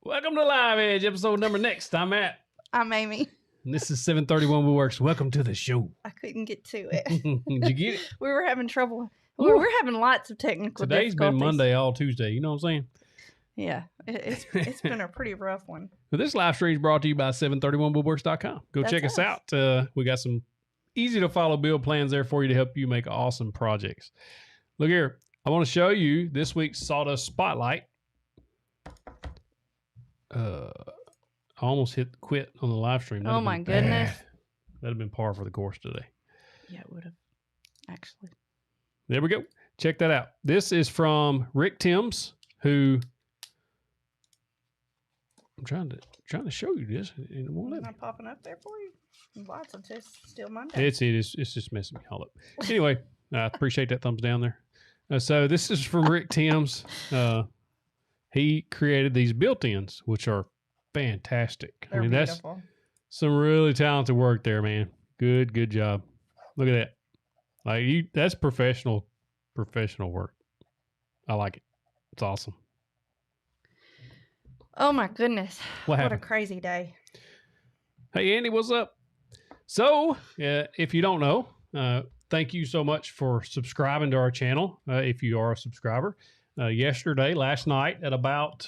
Welcome to Live Edge, episode number next. I'm Matt. I'm Amy. And this is 731 Woodworks. Welcome to the show. I couldn't get to it. Did you get it? We were having trouble. We're having lots of technical Today's difficulties. been Monday all Tuesday. You know what I'm saying? Yeah, it's been a pretty rough one. Well, this live stream is brought to you by 731woodworks.com. Go check us out. We got some easy to follow build plans there for you to help you make awesome projects. Look here. I want to show you this week's Sawdust Spotlight. I almost hit quit on the live stream. Oh my goodness. That'd have been par for the course today. Yeah, it would have. Actually. There we go. Check that out. This is from Rick Timms, who I'm trying to show you this. It won't let me. Not popping up there for you. Lots of this still Monday. It's just messing me all up. Anyway, I appreciate that thumbs down there. So this is from Rick Timms. He created these built-ins, which are fantastic. They're beautiful. That's some really talented work there, man. Good job. Look at that. That's professional work. I like it. It's awesome. Oh my goodness. What a crazy day. Hey, Andy, what's up? So, if you don't know, thank you so much for subscribing to our channel. If you are a subscriber, last night at about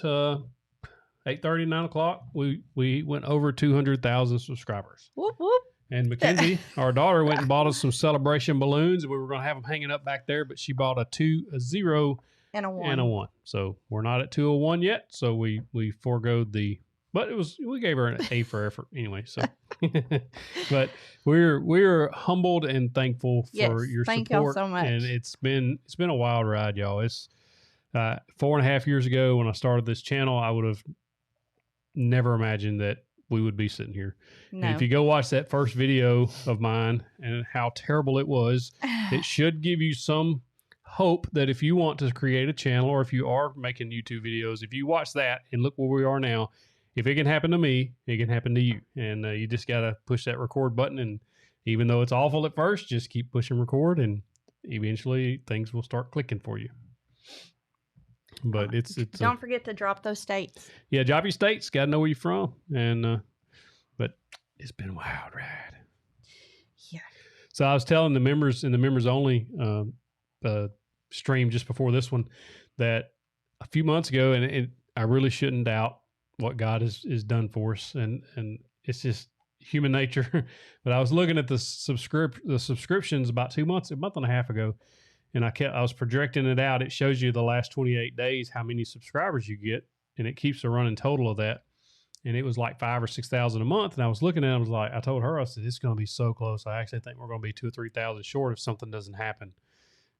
8:30, 9 o'clock, we went over 200,000 subscribers. Whoop, whoop. And Mackenzie, our daughter, went and bought us some celebration balloons. We were going to have them hanging up back there, but she bought a 2, a 0, and a 1. So we're not at 201 yet. So we foregoed but we gave her an A for effort anyway. So, but we're humbled and thankful for your support. Thank y'all so much. And it's been a wild ride, y'all. It's 4.5 years ago when I started this channel, I would have never imagined that we would be sitting here. No. And if you go watch that first video of mine and how terrible it was, it should give you some hope that if you want to create a channel or if you are making YouTube videos, if you watch that and look where we are now, if it can happen to me, it can happen to you. And you just got to push that record button. And even though it's awful at first, just keep pushing record and eventually things will start clicking for you. But it's don't forget to drop those states. Yeah, drop your states. Got to know where you're from. And but it's been a wild ride. Yeah. So I was telling the members in the members only stream just before this one that a few months ago, and I really shouldn't doubt what God has done for us, and it's just human nature. But I was looking at the subscriptions about a month and a half ago. And I was projecting it out. It shows you the last 28 days, how many subscribers you get. And it keeps a running total of that. And it was like 5,000 or 6,000 a month. And I was looking at it, I told her, I said, it's going to be so close. I actually think we're going to be 2,000 or 3,000 short if something doesn't happen.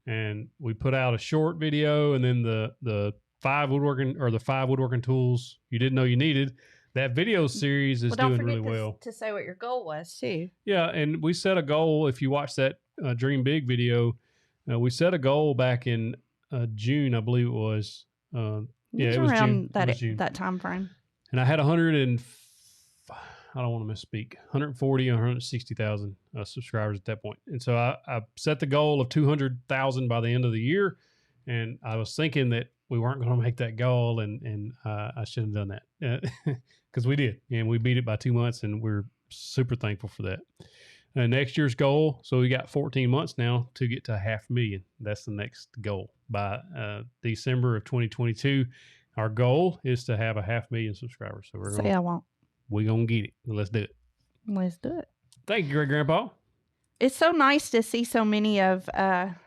And we put out a short video, and then the 5 woodworking tools you didn't know you needed. That video series is doing really well. To say what your goal was too. Yeah. And we set a goal. If you watch that Dream Big video, we set a goal back in June, I believe it was. It was June. That time frame. And I had I don't want to misspeak, 140 or 160,000 subscribers at that point. And so I set the goal of 200,000 by the end of the year. And I was thinking that we weren't going to make that goal, and I shouldn't have done that because we did. And we beat it by 2 months, and we're super thankful for that. Next year's goal, so we got 14 months now to get to 500,000. That's the next goal. By December of 2022, our goal is to have 500,000 subscribers. So we're going to get it. Let's do it. Let's do it. Thank you, Great Grandpa. It's so nice to see so many of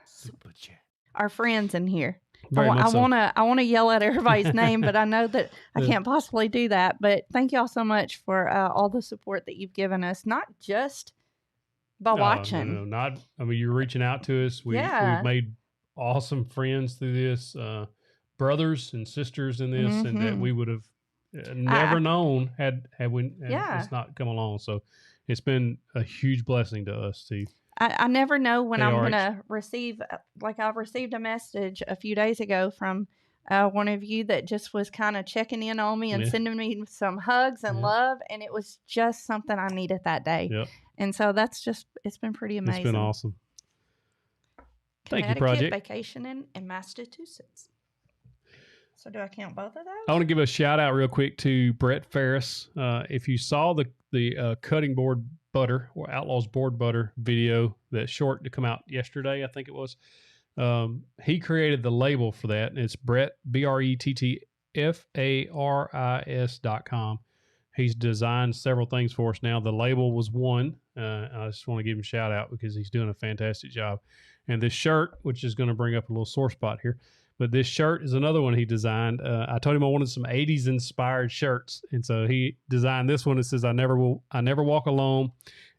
Super chat. Our friends in here. I want to yell out everybody's name, but I know that I can't possibly do that. But thank y'all so much for all the support that you've given us, not just by watching. No, you're reaching out to us. We've made awesome friends through this, brothers and sisters in this, and that we would have never known had it's not come along. So it's been a huge blessing to us too. I never know when I'm going to receive, I've received a message a few days ago from one of you that just was kind of checking in on me and sending me some hugs and love. And it was just something I needed that day. Yep. And so it's been pretty amazing. It's been awesome. Thank you, Project. Vacationing in Massachusetts. So do I count both of those? I want to give a shout out real quick to Brett Ferris. If you saw the cutting board butter or Outlaws board butter video, that short to come out yesterday, I think it was. He created the label for that, and it's Brett BRETTFARIS.com. He's designed several things for us now. The label was one. I just want to give him a shout out because he's doing a fantastic job. And this shirt, which is going to bring up a little sore spot here, but this shirt is another one he designed. I told him I wanted some 80s inspired shirts, and so he designed this one. It says, I never walk alone.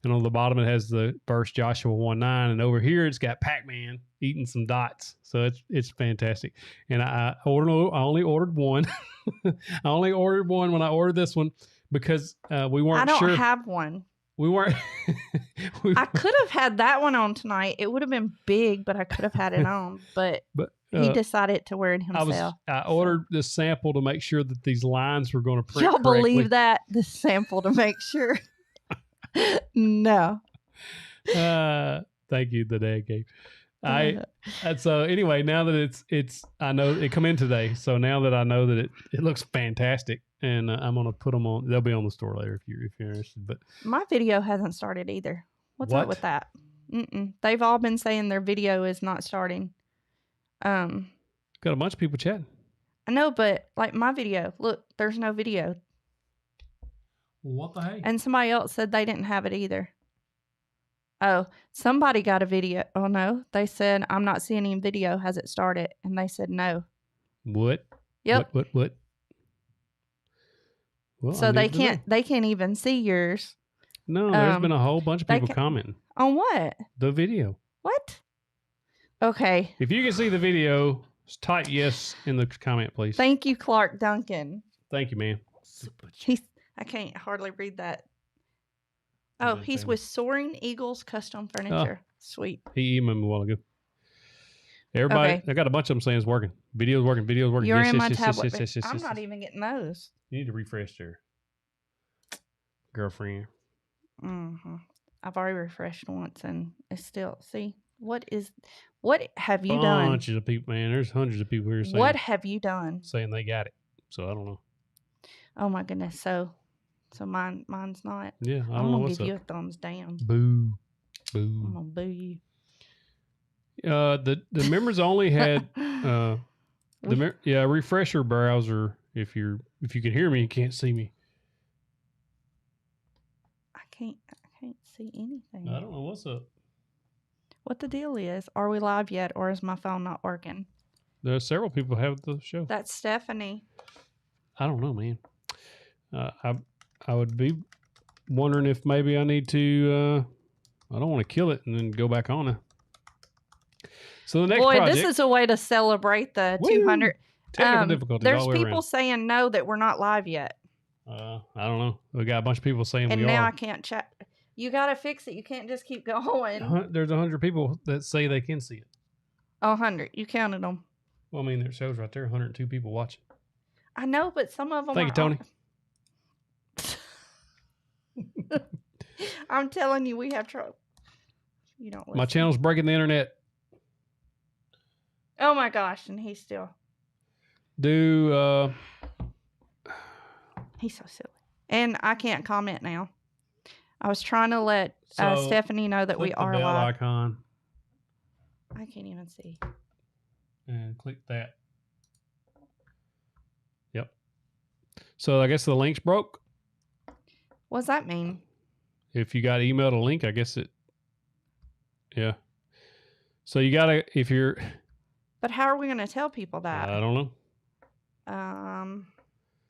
And on the bottom, it has the verse Joshua 1:9. And over here, it's got Pac-Man eating some dots. So it's fantastic. And I only ordered one. I only ordered one when I ordered this one because we weren't sure. I don't have one. We weren't. I could have had that one on tonight. It would have been big, but I could have had it on. But he decided to wear it himself. I ordered this sample to make sure that these lines were going to print Y'all correctly. Believe that? The sample to make sure. No. Thank you, the dad gave. And so anyway, now that it's I know it come in today, so now that I know that it looks fantastic, and I'm gonna put them on. They'll be on the store later if you're interested. But my video hasn't started either. What's up with that? They've all been saying their video is not starting. Got a bunch of people chatting. I know, but like my video, look, there's no video. What the heck? And somebody else said they didn't have it either. Oh, somebody got a video. Oh, no. They said, I'm not seeing any video. Has it started? And they said no. What? Yep. What? Well, so they can't even see yours. No, there's been a whole bunch of people commenting. On what? The video. What? Okay. If you can see the video, type yes in the comment, please. Thank you, Clark Duncan. Thank you, man. I can't hardly read that. Oh, he's with Soaring Eagles Custom Furniture. Oh, sweet. He emailed me a while ago. Everybody, I got a bunch of them saying it's working. Video's working. Video's working. You're in my tablet. I'm not even getting those. You need to refresh your girlfriend. Mm-hmm. I've already refreshed once, and it's still. See, what have you done? Bunches of people, man. There's hundreds of people here saying. What have you done? Saying they got it. So I don't know. Oh my goodness. So mine's not. Yeah, I'm gonna give you a thumbs down. Boo. I'm gonna boo you. The members only had refresher browser. If you can hear me, you can't see me. I can't see anything. I don't know what's up. What the deal is? Are we live yet, or is my phone not working? There's several people have the show. That's Stephanie. I don't know, man. I would be wondering if maybe I need to. I don't want to kill it and then go back on it. So the next project, this is a way to celebrate the 200. Technical difficulties. There's people saying no that we're not live yet. I don't know. We got a bunch of people saying and we are. And now I can't chat. You got to fix it. You can't just keep going. There's 100 people that say they can see it. 100. You counted them. Well, I mean, there shows right there 102 people watching. I know, but some of them. Thank you, Tony. I'm telling you, we have trouble. You don't listen. My channel's breaking the internet. Oh my gosh, and he's still. He's so silly. And I can't comment now. I was trying to let Stephanie know that we are live. live. Icon. I can't even see. And click that. Yep. So I guess the link's broke. What does that mean? If you got emailed a link, I guess it. Yeah. So you gotta if you're. But how are we going to tell people that? I don't know.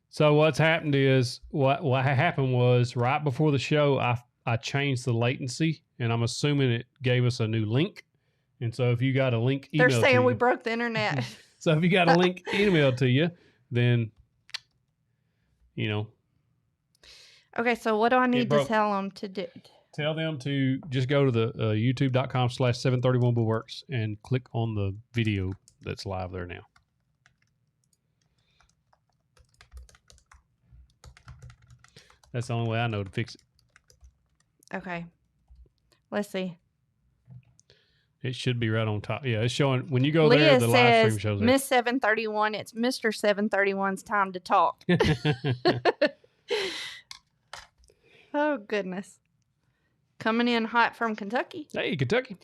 So what's happened is what happened was right before the show, I changed the latency, and I'm assuming it gave us a new link. And so if you got a link, they're saying we broke the internet. So if you got a link emailed to you, then you know. Okay, so what do I need to tell them to do? Tell them to just go to the youtube.com/731woodworks and click on the video that's live there now. That's the only way I know to fix it. Okay. Let's see. It should be right on top. Yeah, it's showing when you go Leah there. The live stream says, shows it. Miss 731. It's Mr. 731's time to talk. Oh goodness. Coming in hot from Kentucky. Hey, Kentucky.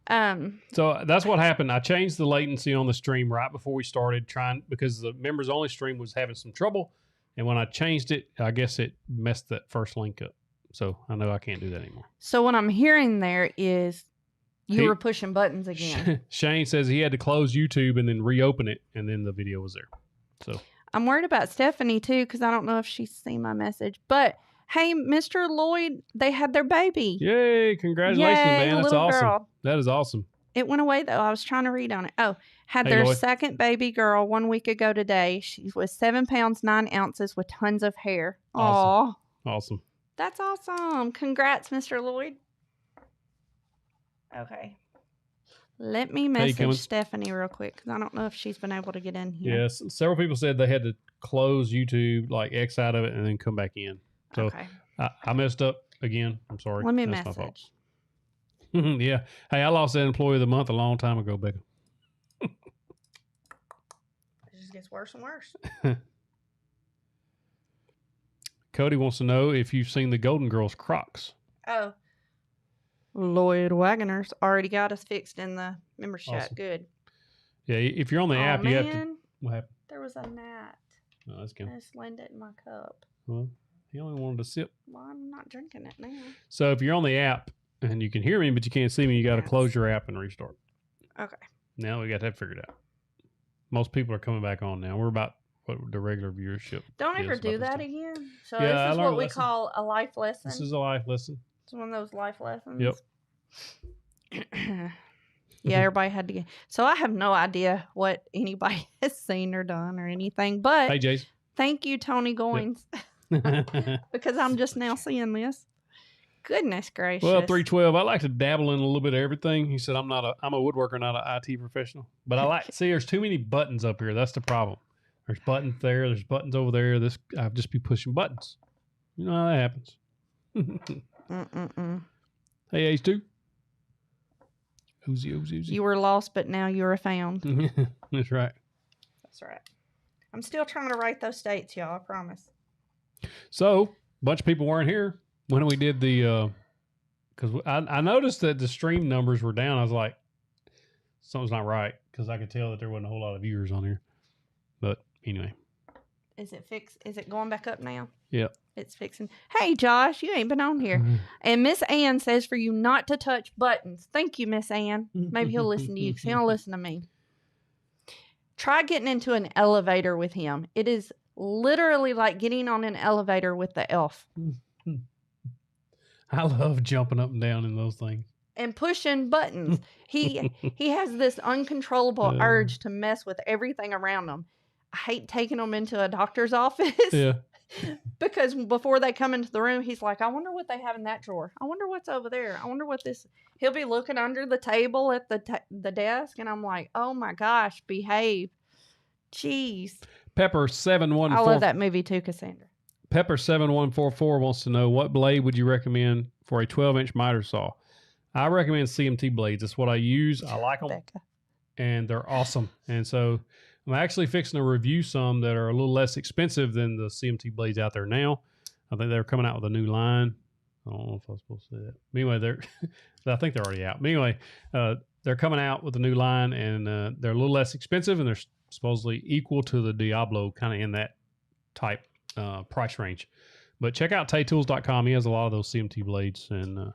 So that's what happened. I changed the latency on the stream right before we started because the members only stream was having some trouble. And when I changed it, I guess it messed that first link up. So I know I can't do that anymore. So what I'm hearing there is you were pushing buttons again. Shane says he had to close YouTube and then reopen it, and then the video was there. So I'm worried about Stephanie too, because I don't know if she's seen my message. But hey, Mr. Lloyd, they had their baby. Yay! Congratulations, man. That's awesome. Girl. That is awesome. It went away though. I was trying to read on it. Oh, had their second baby girl 1 week ago today. She was 7 pounds 9 ounces with tons of hair. Awesome. Awesome. That's awesome. Congrats, Mr. Lloyd. Okay. Let me message Stephanie real quick because I don't know if she's been able to get in here. Yes. Several people said they had to close YouTube, like X out of it, and then come back in. So okay. I messed up again. I'm sorry. Let me message. Yeah. Hey, I lost that employee of the month a long time ago, Becca. It just gets worse and worse. Cody wants to know if you've seen the Golden Girls Crocs. Oh. Lloyd Wagoner's already got us fixed in the membership. Awesome. Good. Yeah, if you're on the app, you have to. What happened? There was a gnat. Oh, that's good. I just landed it in my cup. Well, he only wanted to sip. Well, I'm not drinking it now. So if you're on the app and you can hear me, but you can't see me, you got to close your app and restart. Okay. Now we got that figured out. Most people are coming back on now. We're about what the regular viewership. Don't ever do that again. So yeah, this is what we call a life lesson. This is a life lesson. It's one of those life lessons. Yep. Yeah, everybody had to get. So I have no idea what anybody has seen or done or anything. But hey, Jason. Thank you, Tony Goins, because I'm just now seeing this. Goodness gracious. Well, 312. I like to dabble in a little bit of everything. He said I'm a woodworker, not an IT professional. But I like see there's too many buttons up here. That's the problem. There's buttons there. There's buttons over there. I'll just be pushing buttons. You know how that happens. Hey, H2. Oozy. You were lost, but now you are found. That's right. That's right. I'm still trying to write those states, y'all. I promise. So, a bunch of people weren't here when we did the, because I noticed that the stream numbers were down. I was like, something's not right, because I could tell that there wasn't a whole lot of viewers on here. But anyway. Is it fixed? Is it going back up now? Yep. It's fixing. Hey, Josh, you ain't been on here. And Miss Ann says for you not to touch buttons. Thank you, Miss Ann. Maybe he'll listen to you because he don't listen to me. Try getting into an elevator with him. It is literally like getting on an elevator with the elf. I love jumping up and down in those things. And pushing buttons. He has this uncontrollable urge to mess with everything around him. I hate taking them into a doctor's office. Yeah. Because before they come into the room, he's like, I wonder what they have in that drawer. I wonder what's over there. I wonder what this. He'll be looking under the table at the desk, and I'm like, oh my gosh, behave. Jeez. Pepper714. I love that movie too, Cassandra. Pepper7144 wants to know, what blade would you recommend for a 12-inch miter saw? I recommend CMT blades. That's what I use. I like them. Becca. And they're awesome. And so I'm actually fixing to review some that are a little less expensive than the CMT blades out there now. I think they're coming out with a new line. I don't know if I was supposed to say that. But anyway, I think they're already out. But anyway, they're coming out with a new line, and they're a little less expensive, and they're supposedly equal to the Diablo, kind of in that type price range. But check out taytools.com. He has a lot of those CMT blades. And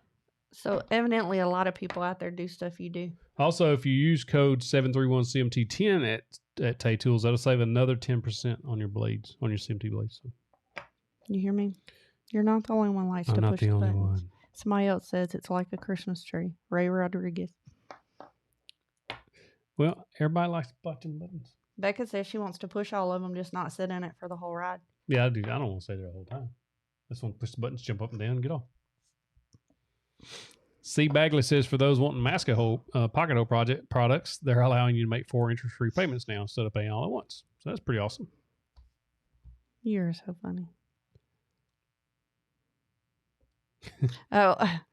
so evidently a lot of people out there do stuff you do. Also, if you use code 731CMT10 at Tay Tools, that'll save another 10% on your blades, on your CMT blades. So. You hear me? You're not the only one likes to push the buttons. I'm not the only one. Somebody else says it's like a Christmas tree. Ray Rodriguez. Well, everybody likes to push buttons. Becca says she wants to push all of them, just not sit in it for the whole ride. Yeah, I do. I don't want to stay there the whole time. I just want to push the buttons, jump up and down, and get off. C. Bagley says, for those wanting pocket hole products, they're allowing you to make 4 interest-free payments now instead of paying all at once. So that's pretty awesome. You're so funny.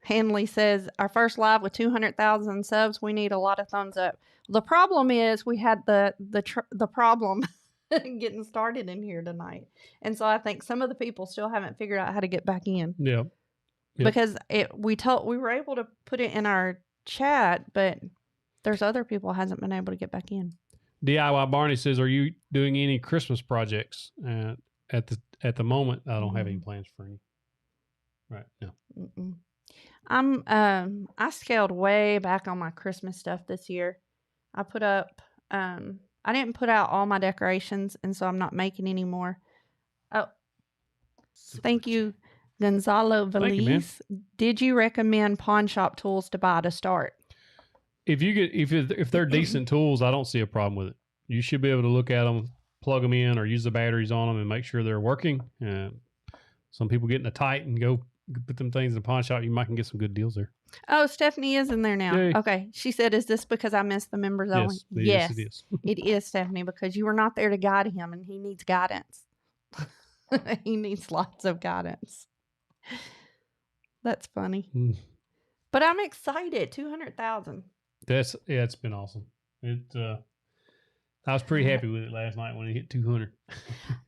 Hanley says, our first live with 200,000 subs. We need a lot of thumbs up. The problem is we had the problem getting started in here tonight. And so I think some of the people still haven't figured out how to get back in. Yeah. Because we were able to put it in our chat, but there's other people who hasn't been able to get back in. DIY Barney says, are you doing any Christmas projects? At the moment, I don't have any plans for any. Right. No. I scaled way back on my Christmas stuff this year. I put up, I didn't put out all my decorations, and so I'm not making any more. Oh, thank you, Gonzalo Valise. Did you recommend pawn shop tools to buy to start? If they're decent tools, I don't see a problem with it. You should be able to look at them, plug them in, or use the batteries on them and make sure they're working. Some people get in a tight and go put them things in the pawn shop. You might can get some good deals there. Oh, Stephanie is in there now. Yay. Okay. She said, is this because I missed the members only? Yes, it is. It is, Stephanie, because you were not there to guide him, and he needs guidance. He needs lots of guidance. That's funny. But I'm excited. 200,000. It's been awesome. I was pretty happy with it last night when it hit 200.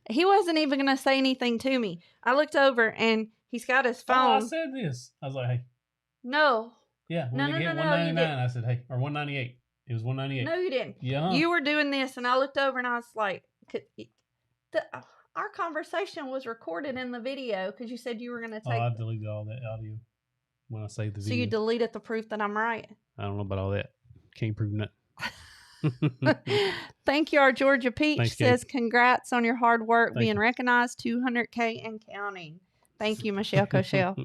He wasn't even going to say anything to me. I looked over and he's got his phone. Oh, I said this. I was like, hey. No. Yeah, when it hit 199, I said, hey, or 198. It was 198. No, you didn't. Yeah. You were doing this, and I looked over and I was like, our conversation was recorded in the video because you said you were going to take. I deleted all that audio when I saved the video. So you deleted the proof that I'm right? I don't know about all that. Can't prove nothing. Thank you. Our Georgia Peach Thanks, says, congrats on your hard work being recognized, 200K and counting. Thank you, Michelle Cochelle.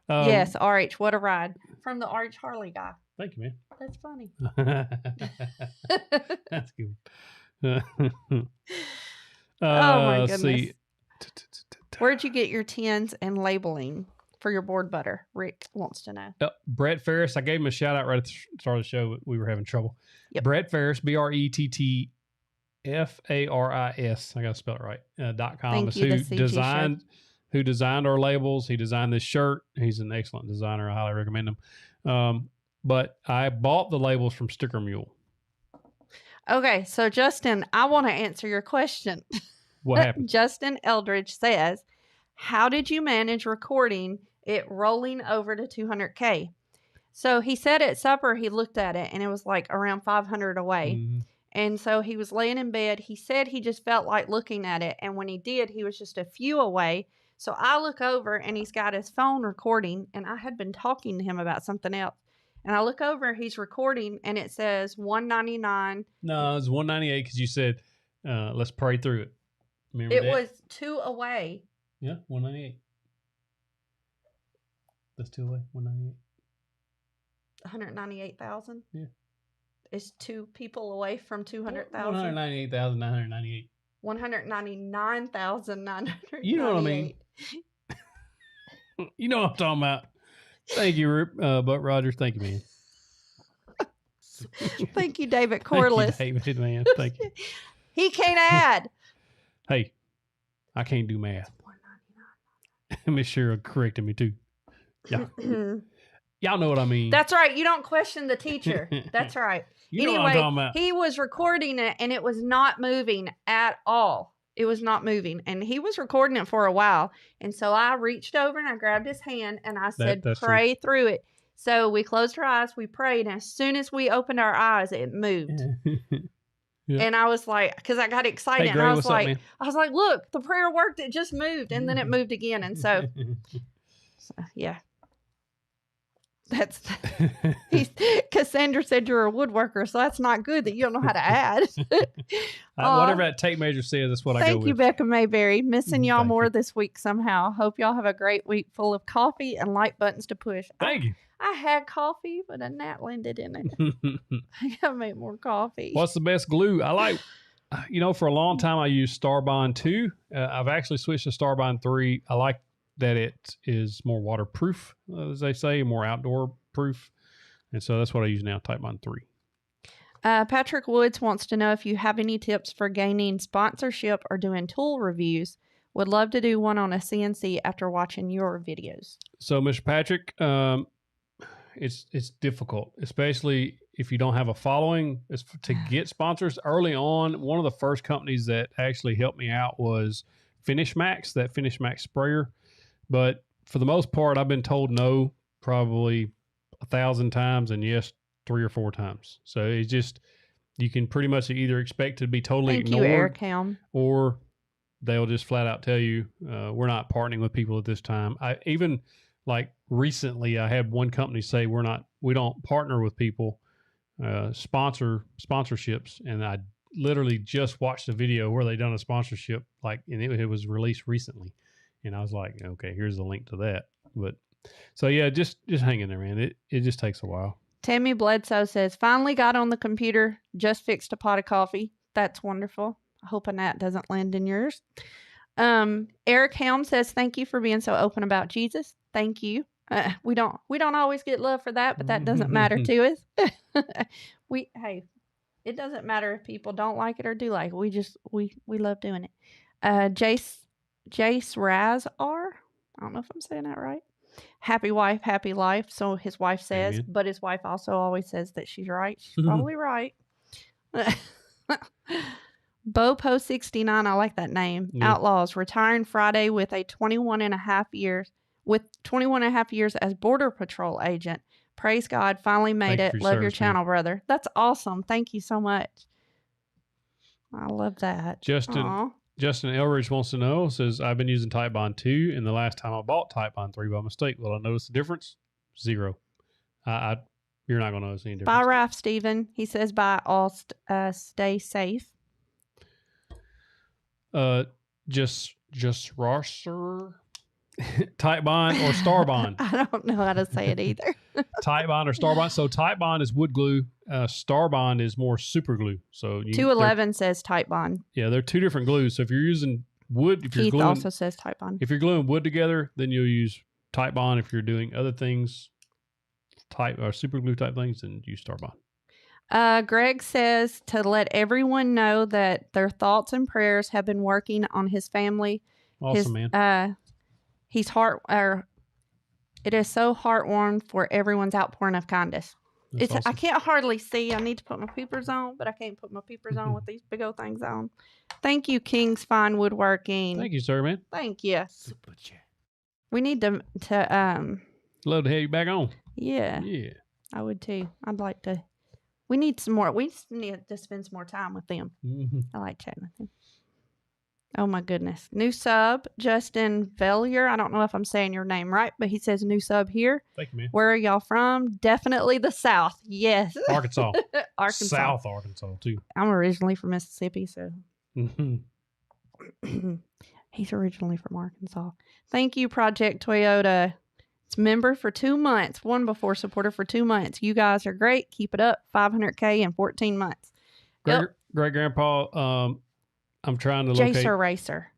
Yes, RH, what a ride. From the RH Harley guy. Thank you, man. That's funny. That's good. Oh, my goodness. Where'd you get your tins and labeling for your board butter? Rick wants to know. Brett Ferris, I gave him a shout out right at the start of the show. We were having trouble. Yep. Brett Ferris, BRETTFARIS. I got to spell it right. .com is who designed our labels. He designed this shirt. He's an excellent designer. I highly recommend him. But I bought the labels from Sticker Mule. Okay, so Justin, I want to answer your question. What happened? Justin Eldridge says, how did you manage recording it rolling over to 200K? So he said at supper, he looked at it and it was like around 500 away. Mm-hmm. And so he was laying in bed. He said he just felt like looking at it. And when he did, he was just a few away. So I look over and he's got his phone recording, and I had been talking to him about something else. And I look over, he's recording, and it says 199. No, it's 198 because you said, let's pray through it. Remember it was 2 away. Yeah, 198. That's 2 away, 198. 198,000? Yeah. Is 2 people away from 200,000? 198,998. 199,998. You know what I mean? You know what I'm talking about. Thank you, Buck Rogers. Thank you, man. Thank you, David Corliss. Thank you, David, man. Thank you. He can't add. Hey, I can't do math. Miss Cheryl corrected me, too. Yeah. Y'all know what I mean. That's right. You don't question the teacher. That's right. You know what I'm talking about. He was recording it, and it was not moving at all. It was not moving. And he was recording it for a while. And so I reached over and I grabbed his hand and I said, pray through it. So we closed our eyes, we prayed, and as soon as we opened our eyes, it moved. Yeah. And I was like, because I got excited, and I was like, look, the prayer worked. It just moved, and then it moved again. And so yeah. That's Cassandra said you're a woodworker, so that's not good that you don't know how to add. Whatever that tape measure says, that's what I go with. Thank you, Becca Mayberry. Missing y'all more this week somehow. Hope y'all have a great week full of coffee and like buttons to push. Thank you. I had coffee, but a gnat landed in it. I gotta make more coffee. What's the best glue? I like, for a long time I used Starbond 2. I've actually switched to Starbond 3. I like that it is more waterproof, as they say, more outdoor proof. And so that's what I use now, Typebond 3. Patrick Woods wants to know if you have any tips for gaining sponsorship or doing tool reviews Would love to do one on a CNC after watching your videos. So, Mr. Patrick, it's difficult, especially if you don't have a following. It's to get sponsors early on. One of the first companies that actually helped me out was Finish Max, that Finish Max sprayer. But for the most part, I've been told no probably 1,000 times and yes 3 or 4 times. So it's just, you can pretty much either expect to be totally ignored, or they'll just flat out tell you, we're not partnering with people at this time. I even, like, recently I had one company say we don't partner with people, sponsorships. And I literally just watched a video where they done a sponsorship, like, and it was released recently. And I was like, okay, here's the link to that. But so yeah, just hang in there, man. It just takes a while. Tammy Bledsoe says, finally got on the computer, just fixed a pot of coffee. That's wonderful. I hope a gnat doesn't land in yours. Eric Helm says, thank you for being so open about Jesus. Thank you. We don't always get love for that, but that doesn't matter to us. Hey, it doesn't matter if people don't like it or do like it. We love doing it. Jace Raz R. I don't know if I'm saying that right. Happy wife, happy life. So his wife says, Amen. But his wife also always says that she's right. She's probably right. Bopo 69, I like that name. Yeah. Outlaws retiring Friday with 21 and a half years as Border Patrol agent. Praise God, finally made it. Love your channel, brother. That's awesome. Thank you so much. I love that. Justin Elridge wants to know, says, I've been using Type Bond 2, and the last time I bought Type Bond 3 by mistake. Will I notice the difference? 0. You're not going to notice any difference. Bye, Ralph Steven. He says, bye, all stay safe. Just Rosser. Type Bond or Star Bond? I don't know how to say it either. Type Bond or Star Bond. So Type Bond is wood glue. Star Bond is more super glue. So 211 says Type Bond. Yeah, they're 2 different glues. So if you're using wood, Keith also says Type Bond. If you're gluing wood together, then you'll use Type Bond. If you're doing other things, super glue type things, then use Star Bond. Greg says to let everyone know that their thoughts and prayers have been working on his family. Awesome, man. It is so heartwarming for everyone's outpouring of kindness. Awesome. I can't hardly see. I need to put my peepers on, but I can't put my peepers on with these big old things on. Thank you, King's Fine Woodworking. Thank you, sir, man. Thank you. Super chat. We need to love to have you back on. Yeah. Yeah. I would too. I'd like to. We need some more. We need to spend some more time with them. Mm-hmm. I like chatting with them. Oh, my goodness. New sub, Justin Vellier. I don't know if I'm saying your name right, but he says new sub here. Thank you, man. Where are y'all from? Definitely the South. Yes. Arkansas. South Arkansas, too. I'm originally from Mississippi, so. He's originally from Arkansas. Thank you, Project Toyota. It's member for 2 months. One before supporter for 2 months. You guys are great. Keep it up. 500K in 14 months. Great Grandpa, I'm trying to locate. Jacer Racer.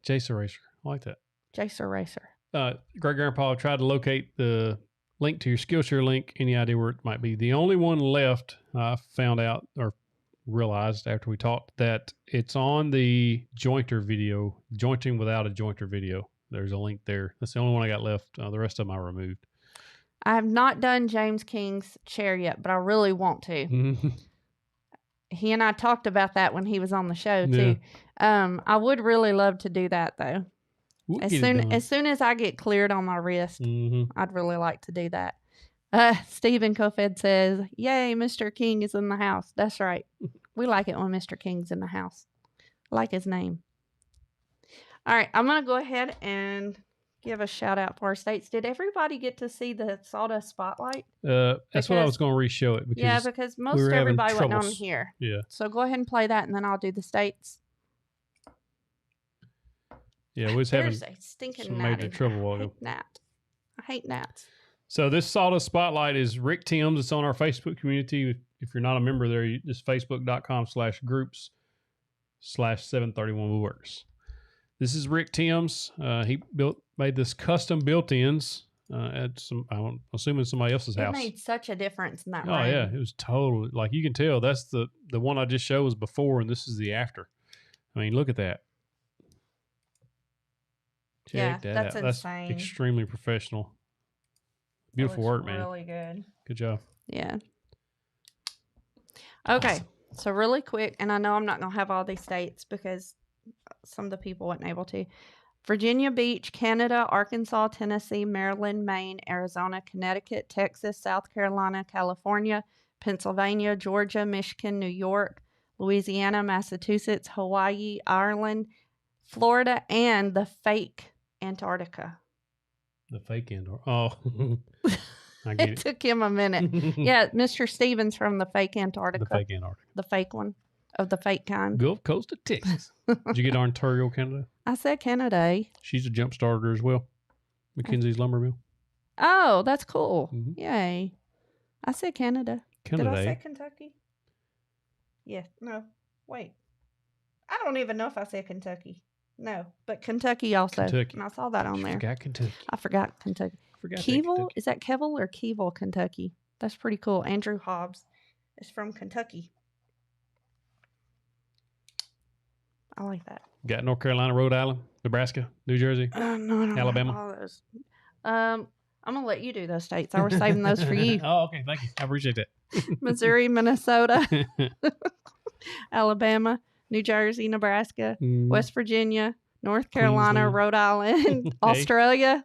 Jacer Racer. I like that. Jacer Racer. Great Grandpa, tried to locate the link to your Skillshare link. Any idea where it might be? The only one left, I found out or realized after we talked, that it's on the jointer video, jointing without a jointer video. There's a link there. That's the only one I got left. The rest of them I removed. I have not done James King's chair yet, but I really want to. He and I talked about that when he was on the show too. Yeah. I would really love to do that though. As soon as I get cleared on my wrist, I'd really like to do that. Stephen Kofed says, "Yay, Mr. King is in the house." That's right. We like it when Mr. King's in the house. I like his name. All right, I'm gonna go ahead and give a shout out for our states. Did everybody get to see the Sawdust Spotlight? That's what I was going to re-show it. Because most everybody wasn't on here. Yeah. So go ahead and play that, and then I'll do the states. Yeah, we was having a stinking some major trouble. I hate gnats. So this Sawdust Spotlight is Rick Timms. It's on our Facebook community. If you're not a member there, just facebook.com/groups/731woodworks. This is Rick Timms. He made this custom built-ins at I'm assuming somebody else's house. It made such a difference in that room. Oh, yeah. It was totally, like, you can tell that's the one I just showed was before, and this is the after. I mean, look at that. Check that that's out. insane. That's extremely professional. Beautiful work, man. Really good. Good job. Yeah. Okay. Awesome. So really quick, and I know I'm not going to have all these states because some of the people weren't able to. Virginia Beach, Canada, Arkansas, Tennessee, Maryland, Maine, Arizona, Connecticut, Texas, South Carolina, California, Pennsylvania, Georgia, Michigan, New York, Louisiana, Massachusetts, Hawaii, Ireland, Florida, and the fake Antarctica. The fake Antarctica. Oh, I get It took him a minute. Yeah, Mr. Stevens from the fake Antarctica. The fake Antarctica. The fake one. Of the fake kind. Gulf Coast of Texas. Did you get Ontario, Canada? I said Canada. She's a jump starter as well. Mackenzie's Lumber Mill. Oh, that's cool. Mm-hmm. Yay. I said Canada. Canada. Did I say Kentucky? Yeah. No. Wait. I don't even know if I said Kentucky. No. But Kentucky also. Kentucky. And I saw that on there. I forgot Kentucky. Keevil? Is that Kevel or Keevil, Kentucky? That's pretty cool. Andrew Hobbs is from Kentucky. I like that. Got North Carolina, Rhode Island, Nebraska, New Jersey, no, Alabama. All those. I'm going to let you do those states. I was saving those for you. Oh, okay. Thank you. I appreciate that. Missouri, Minnesota, Alabama, New Jersey, Nebraska, West Virginia, North Carolina, Queensland. Rhode Island, Australia.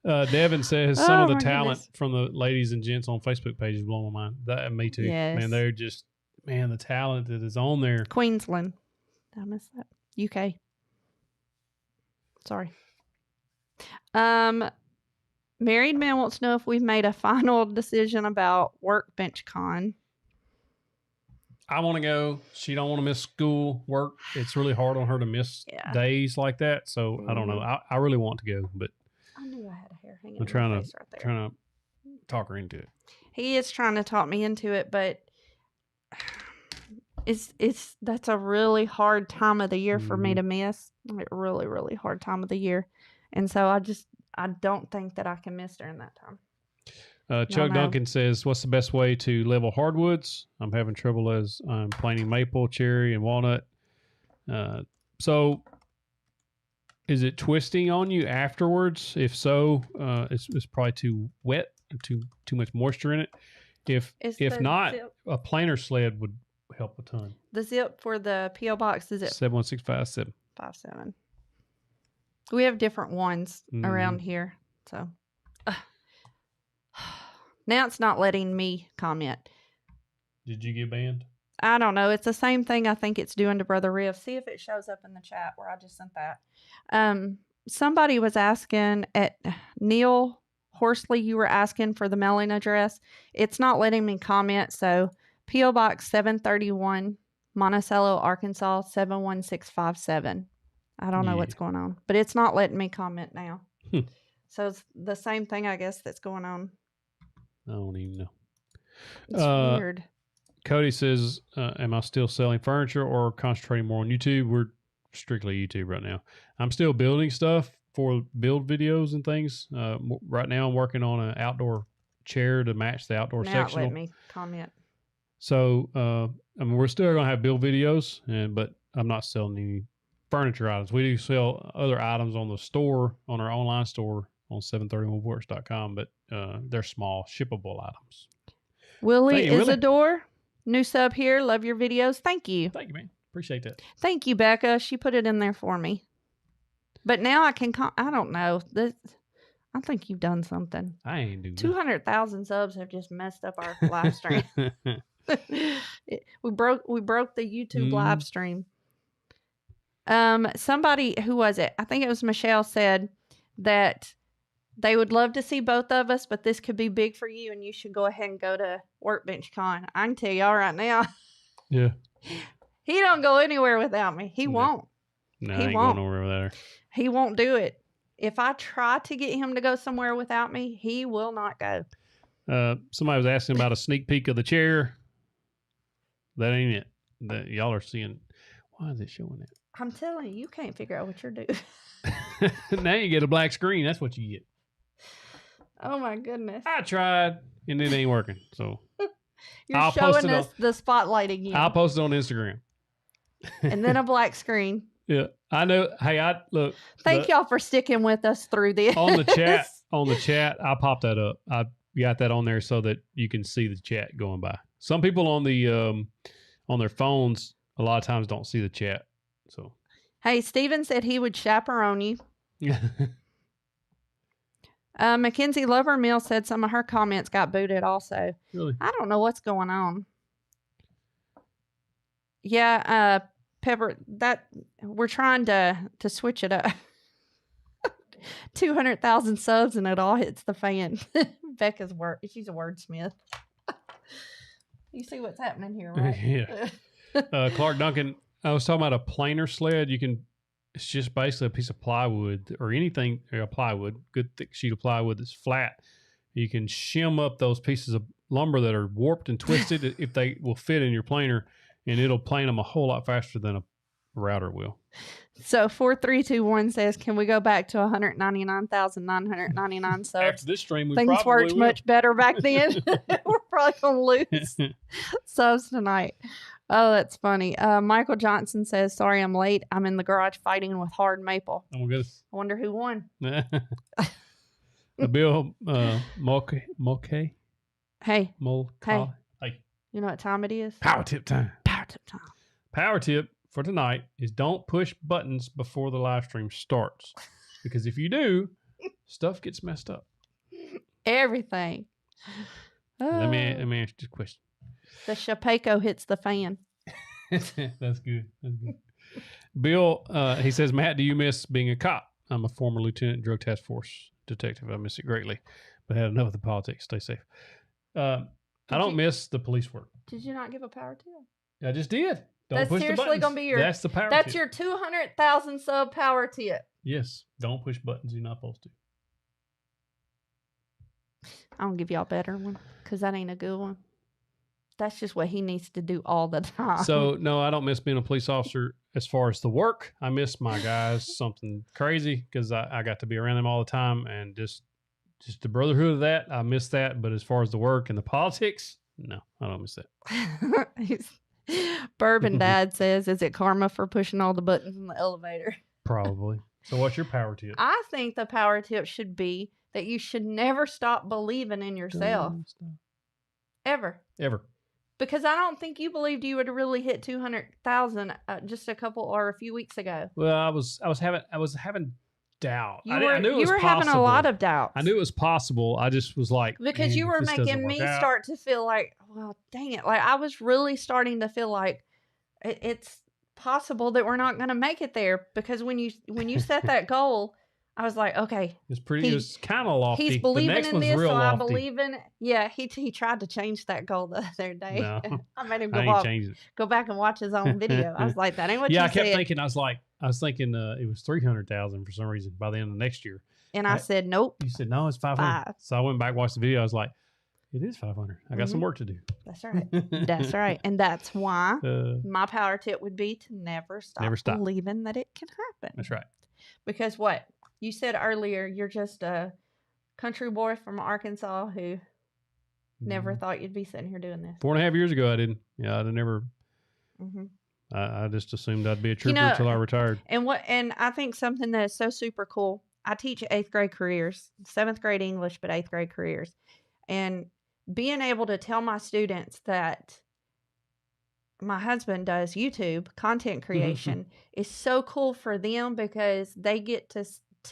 Devin says some of the talent from the ladies and gents on Facebook page is blowing my mind. That, me too. Yes. Man, they're just, the talent that is on there. Queensland. Did I miss that? UK. Sorry. Married man wants to know if we've made a final decision about Workbench Con. I want to go. She don't want to miss school, work. It's really hard on her to miss days like that. So I don't know. I really want to go, but I knew I had a hair hanging. I'm trying to talk her into it. He is trying to talk me into it, but that's a really hard time of the year for me to miss. Like really, really hard time of the year, and so I don't think that I can miss during that time. Chuck Duncan says, "What's the best way to level hardwoods? I'm having trouble as I'm planing maple, cherry, and walnut. So, is it twisting on you afterwards? If so, it's probably too wet, too much moisture in it. If not, a planer sled would help a ton. The zip for the P.O. box is it 71657. 57. We have different ones around here, so." Now it's not letting me comment. Did you get banned? I don't know. It's the same thing I think it's doing to Brother Riv. See if it shows up in the chat where I just sent that. Somebody was asking at Neil Horsley, you were asking for the mailing address. It's not letting me comment. So P.O. Box 731, Monticello, Arkansas, 71657. I don't know what's going on, but it's not letting me comment now. So it's the same thing, I guess, that's going on. I don't even know. It's weird. Cody says, am I still selling furniture or concentrating more on YouTube? We're strictly YouTube right now. I'm still building stuff for build videos and things. Right now I'm working on an outdoor chair to match the outdoor sectional. Let me comment. So, we're still going to have build videos, but I'm not selling any furniture items. We do sell other items on the store, on our online store on 731woodworks.com, but they're small, shippable items. Willie Isidore, new sub here. Love your videos. Thank you. Thank you, man. Appreciate that. Thank you, Becca. She put it in there for me. But now I can, I don't know. I think you've done something. I ain't doing 200,000 subs have just messed up our live stream. We broke the YouTube live stream. Somebody, who was it? I think it was Michelle, said that they would love to see both of us, but this could be big for you, and you should go ahead and go to Workbench Con. I can tell y'all right now. Yeah. He don't go anywhere without me. He won't. No, he won't. Going nowhere without her. He won't do it. If I try to get him to go somewhere without me, he will not go. Somebody was asking about a sneak peek of the chair. That ain't it. That y'all are seeing. Why is it showing that? I'm telling you, you can't figure out what you're doing. Now you get a black screen. That's what you get. Oh my goodness. I tried and it ain't working. So you're showing us the spotlight again. I'll post it on Instagram. And then a black screen. Yeah, I know. Hey, look. Thank y'all for sticking with us through this. On the chat, I popped that up. I got that on there so that you can see the chat going by. Some people on their phones a lot of times don't see the chat. So, hey, Steven said he would chaperone you. Mackenzie Lovermill said some of her comments got booted also. Really? I don't know what's going on. Yeah, Pepper, that we're trying to switch it up. 200,000 subs and it all hits the fan. Becca's she's a wordsmith. You see what's happening here, right? Yeah. Clark Duncan, I was talking about a planer sled. It's just basically a piece of plywood or anything, plywood, good thick sheet of plywood that's flat. You can shim up those pieces of lumber that are warped and twisted if they will fit in your planer, and it'll plane them a whole lot faster than a router will. So 4321 says, can we go back to 199,999 subs? After this stream, things worked much better back then. We're probably going to lose subs tonight. Oh, that's funny. Michael Johnson says, sorry I'm late. I'm in the garage fighting with hard maple. Oh, my goodness. I wonder who won. Bill Mulcahy. Hey. Hey. You know what time it is? Power tip time. Power tip time. Power tip for tonight is don't push buttons before the live stream starts. Because if you do, stuff gets messed up. Everything. Let me ask you a question. The Shapeco hits the fan. That's good. That's good. Bill, he says, Matt, do you miss being a cop? I'm a former lieutenant drug task force detective. I miss it greatly, but had enough of the politics. Stay safe. I don't miss the police work. Did you not give a power tip? I just did. Don't That's push seriously the buttons. Gonna be your. That's the power. That's tip. your 200,000 sub power tip. Yes. Don't push buttons you're not supposed to. I'm gonna give y'all a better one because that ain't a good one. That's just what he needs to do all the time. So no, I don't miss being a police officer as far as the work. I miss my guys something crazy because I got to be around them all the time and just the brotherhood of that. I miss that. But as far as the work and the politics, no, I don't miss that. Bourbon Dad says, is it karma for pushing all the buttons in the elevator? Probably. So what's your power tip? I think the power tip should be that you should never stop believing in yourself. Ever. Because I don't think you believed you would really hit 200,000 just a few weeks ago. Well, I was having doubt. I knew it was possible. Having a lot of doubts. I knew it was possible. I just was like, because you were making me start to feel like, well, dang it. Like I was really starting to feel like it's possible that we're not going to make it there. Because when you set that goal, I was like, okay. It was kind of lofty. He's believing in this, so lofty. I believe in it. Yeah, he tried to change that goal the other day. No, I made him go back and watch his own video. I was like, that ain't what you said. Yeah, I kept thinking, I was thinking it was 300,000 for some reason by the end of next year. And I said, nope. You said, no, it's 500. So I went back and watched the video. I was like, it is 500. I got some work to do. That's right. That's right. And that's why my power tip would be to never stop believing that it can happen. That's right. Because what? You said earlier, you're just a country boy from Arkansas who never thought you'd be sitting here doing this. 4.5 years ago, I didn't. Yeah, I'd never. I just assumed I'd be a trooper until I retired. And I think something that is so super cool. I teach 8th grade careers, 7th grade English, but 8th grade careers. And being able to tell my students that my husband does YouTube content creation is so cool for them because they get to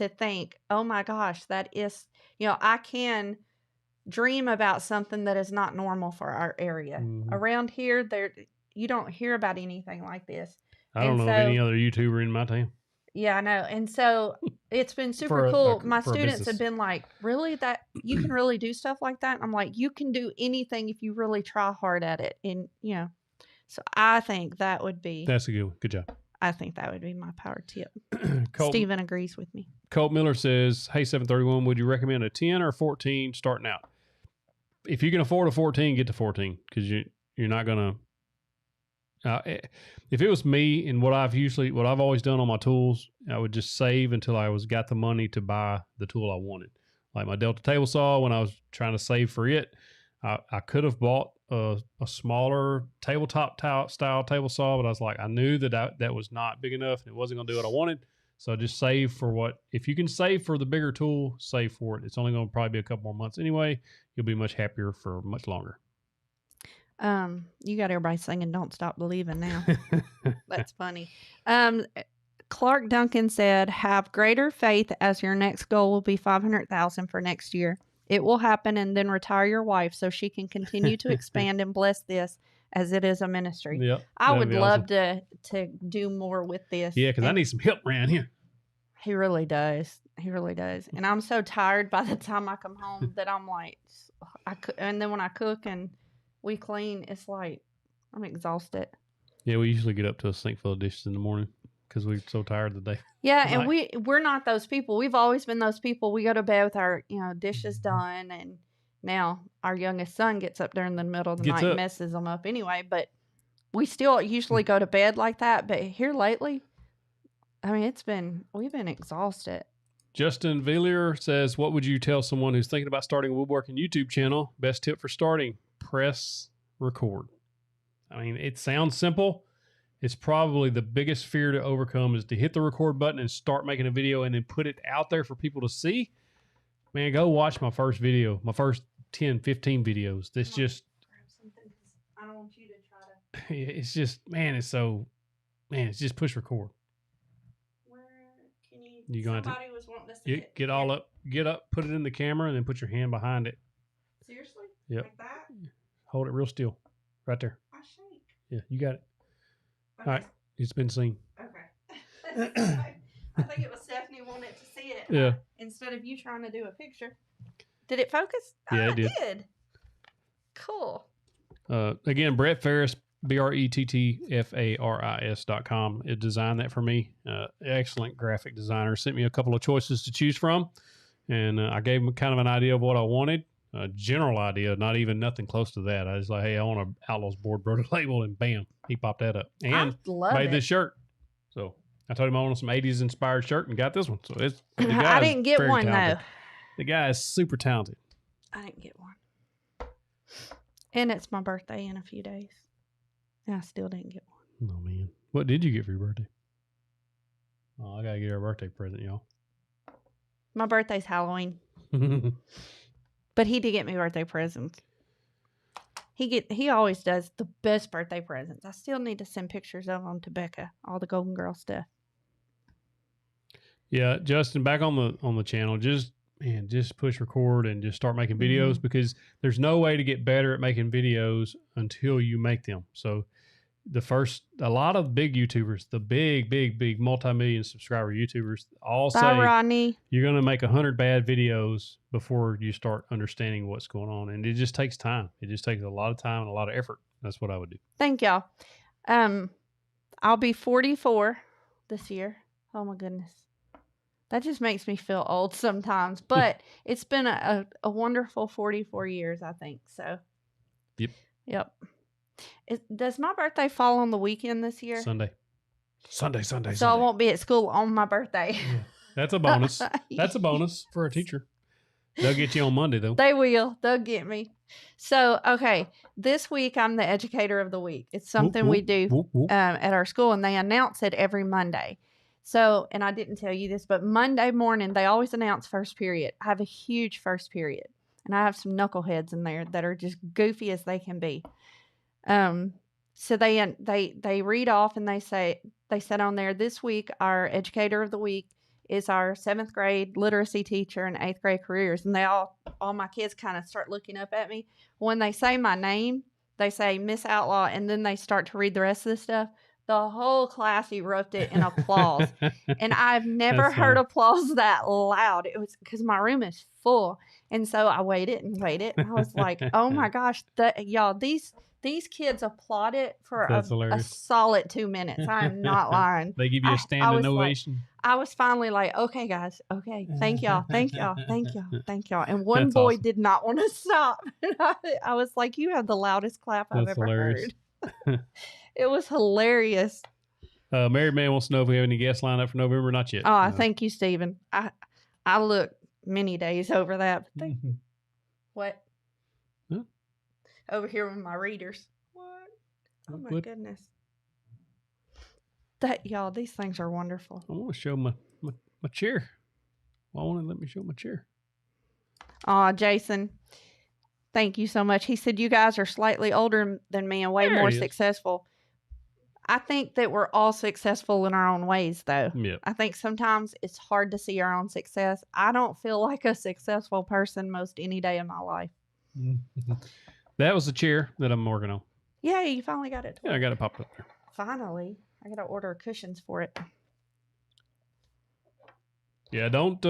think, oh my gosh, that is, I can dream about something that is not normal for our area. Around here, you don't hear about anything like this. I don't know of any other YouTuber in my town. Yeah, I know. And so it's been super cool. My students have been like, really? That you can really do stuff like that? And I'm like, you can do anything if you really try hard at it. And, so I think that would be. That's a good one. Good job. I think that would be my power tip. Steven agrees with me. Colt Miller says, hey, 731, would you recommend a 10 or 14 starting out? If you can afford a 14, get to 14 because you're not going to. If it was me and what I've always done on my tools, I would just save until I got the money to buy the tool I wanted. Like my Delta table saw, when I was trying to save for it, I could have bought a smaller tabletop style table saw, but I was like, I knew that was not big enough and it wasn't going to do what I wanted. So just save for if you can save for the bigger tool, save for it. It's only going to probably be a couple more months anyway. You'll be much happier for much longer. You got everybody singing "Don't Stop Believing" now. That's funny. Clark Duncan said, "Have greater faith as your next goal will be 500,000 for next year. It will happen, and then retire your wife so she can continue to expand and bless this as it is a ministry." Yep, I would love to do more with this. Yeah, because I need some help around here. He really does. He really does. And I'm so tired by the time I come home that I'm like, and then when I cook and we clean, it's like I'm exhausted. Yeah, we usually get up to a sink full of dishes in the morning because we're so tired of the day. Yeah, and we're not those people. We've always been those people. We go to bed with our dishes done, and now our youngest son gets up there in the middle of the night and messes them up anyway. But we still usually go to bed like that. But here lately, I mean, we've been exhausted. Justin Villier says, "What would you tell someone who's thinking about starting a woodworking YouTube channel? Best tip for starting: press record." I mean, it sounds simple. It's probably the biggest fear to overcome is to hit the record button and start making a video and then put it out there for people to see. Man, go watch my first video, my first 10, 15 videos. This just, I don't want you to try to. It's just, it's just push record. Where can you? Somebody was wanting to see it. Get up, put it in the camera, and then put your hand behind it. Seriously? Yep. Like that? Hold it real still. Right there. I shake. Yeah, you got it. Okay. All right. It's been seen. Okay. I think it was Stephanie wanted to see it. Yeah. Instead of you trying to do a picture. Did it focus? Yeah, it did. Cool. Again, Brett Ferris, BRETTFARIS.com. It designed that for me. Excellent graphic designer. Sent me a couple of choices to choose from. And I gave him kind of an idea of what I wanted. A general idea, not even nothing close to that. I was like, hey, I want an Outlaws board, wrote a label, and bam, he popped that up. And made this shirt. So I told him I wanted some 80s inspired shirt and got this one. So it's I didn't get one talented. though. The guy is super talented. I didn't get one. And it's my birthday in a few days. And I still didn't get one. Oh man. What did you get for your birthday? Oh, I gotta get her a birthday present, y'all. My birthday's Halloween. But he did get me birthday presents. He always does the best birthday presents. I still need to send pictures of them to Becca, all the Golden Girl stuff. Yeah, Justin, back on the channel, just push record and just start making videos because there's no way to get better at making videos until you make them. So a lot of big YouTubers, the big multi-million subscriber YouTubers all say Rodney. You're going to make 100 bad videos before you start understanding what's going on. And it just takes time. It just takes a lot of time and a lot of effort. That's what I would do. Thank y'all. I'll be 44 this year. Oh my goodness. That just makes me feel old sometimes, but it's been a wonderful 44 years, I think. So. Yep. Does my birthday fall on the weekend this year? Sunday. So I won't be at school on my birthday. Yeah. That's a bonus. That's a bonus for a teacher. They'll get you on Monday, though. They will. They'll get me. So, okay. This week, I'm the educator of the week. It's something we do at our school, and they announce it every Monday. So, and I didn't tell you this, but Monday morning, they always announce first period. I have a huge first period, and I have some knuckleheads in there that are just goofy as they can be. So they read off and they said on there, this week, our educator of the week is our 7th grade literacy teacher and 8th grade careers. And all my kids kind of start looking up at me. When they say my name, they say Miss Outlaw, and then they start to read the rest of the stuff. The whole class erupted in applause. And I've never heard applause that loud. It was because my room is full. And so I waited. And I was like, oh my gosh, y'all, these kids applauded for a solid 2 minutes. I'm not lying. They give you a standing ovation. I was finally like, okay, guys. Okay. Thank y'all. And one boy awesome. Did not want to stop. I was like, you have the loudest clap I've ever heard. It was hilarious. Married Man wants to know if we have any guests lined up for November. Not yet. Oh, thank you, Stephen. I looked many days over that. What? over here with my readers. What? Oh my goodness. Y'all, these things are wonderful. I want to show my chair. Why won't it let me show my chair? Aw, Jason. Thank you so much. He said, you guys are slightly older than me and way more successful. I think that we're all successful in our own ways, though. Yep. I think sometimes it's hard to see our own success. I don't feel like a successful person most any day in my life. That was the chair that I'm working on. Yeah, you finally got it. Yeah, I got it popped up there. Finally. I got to order cushions for it. Yeah, don't.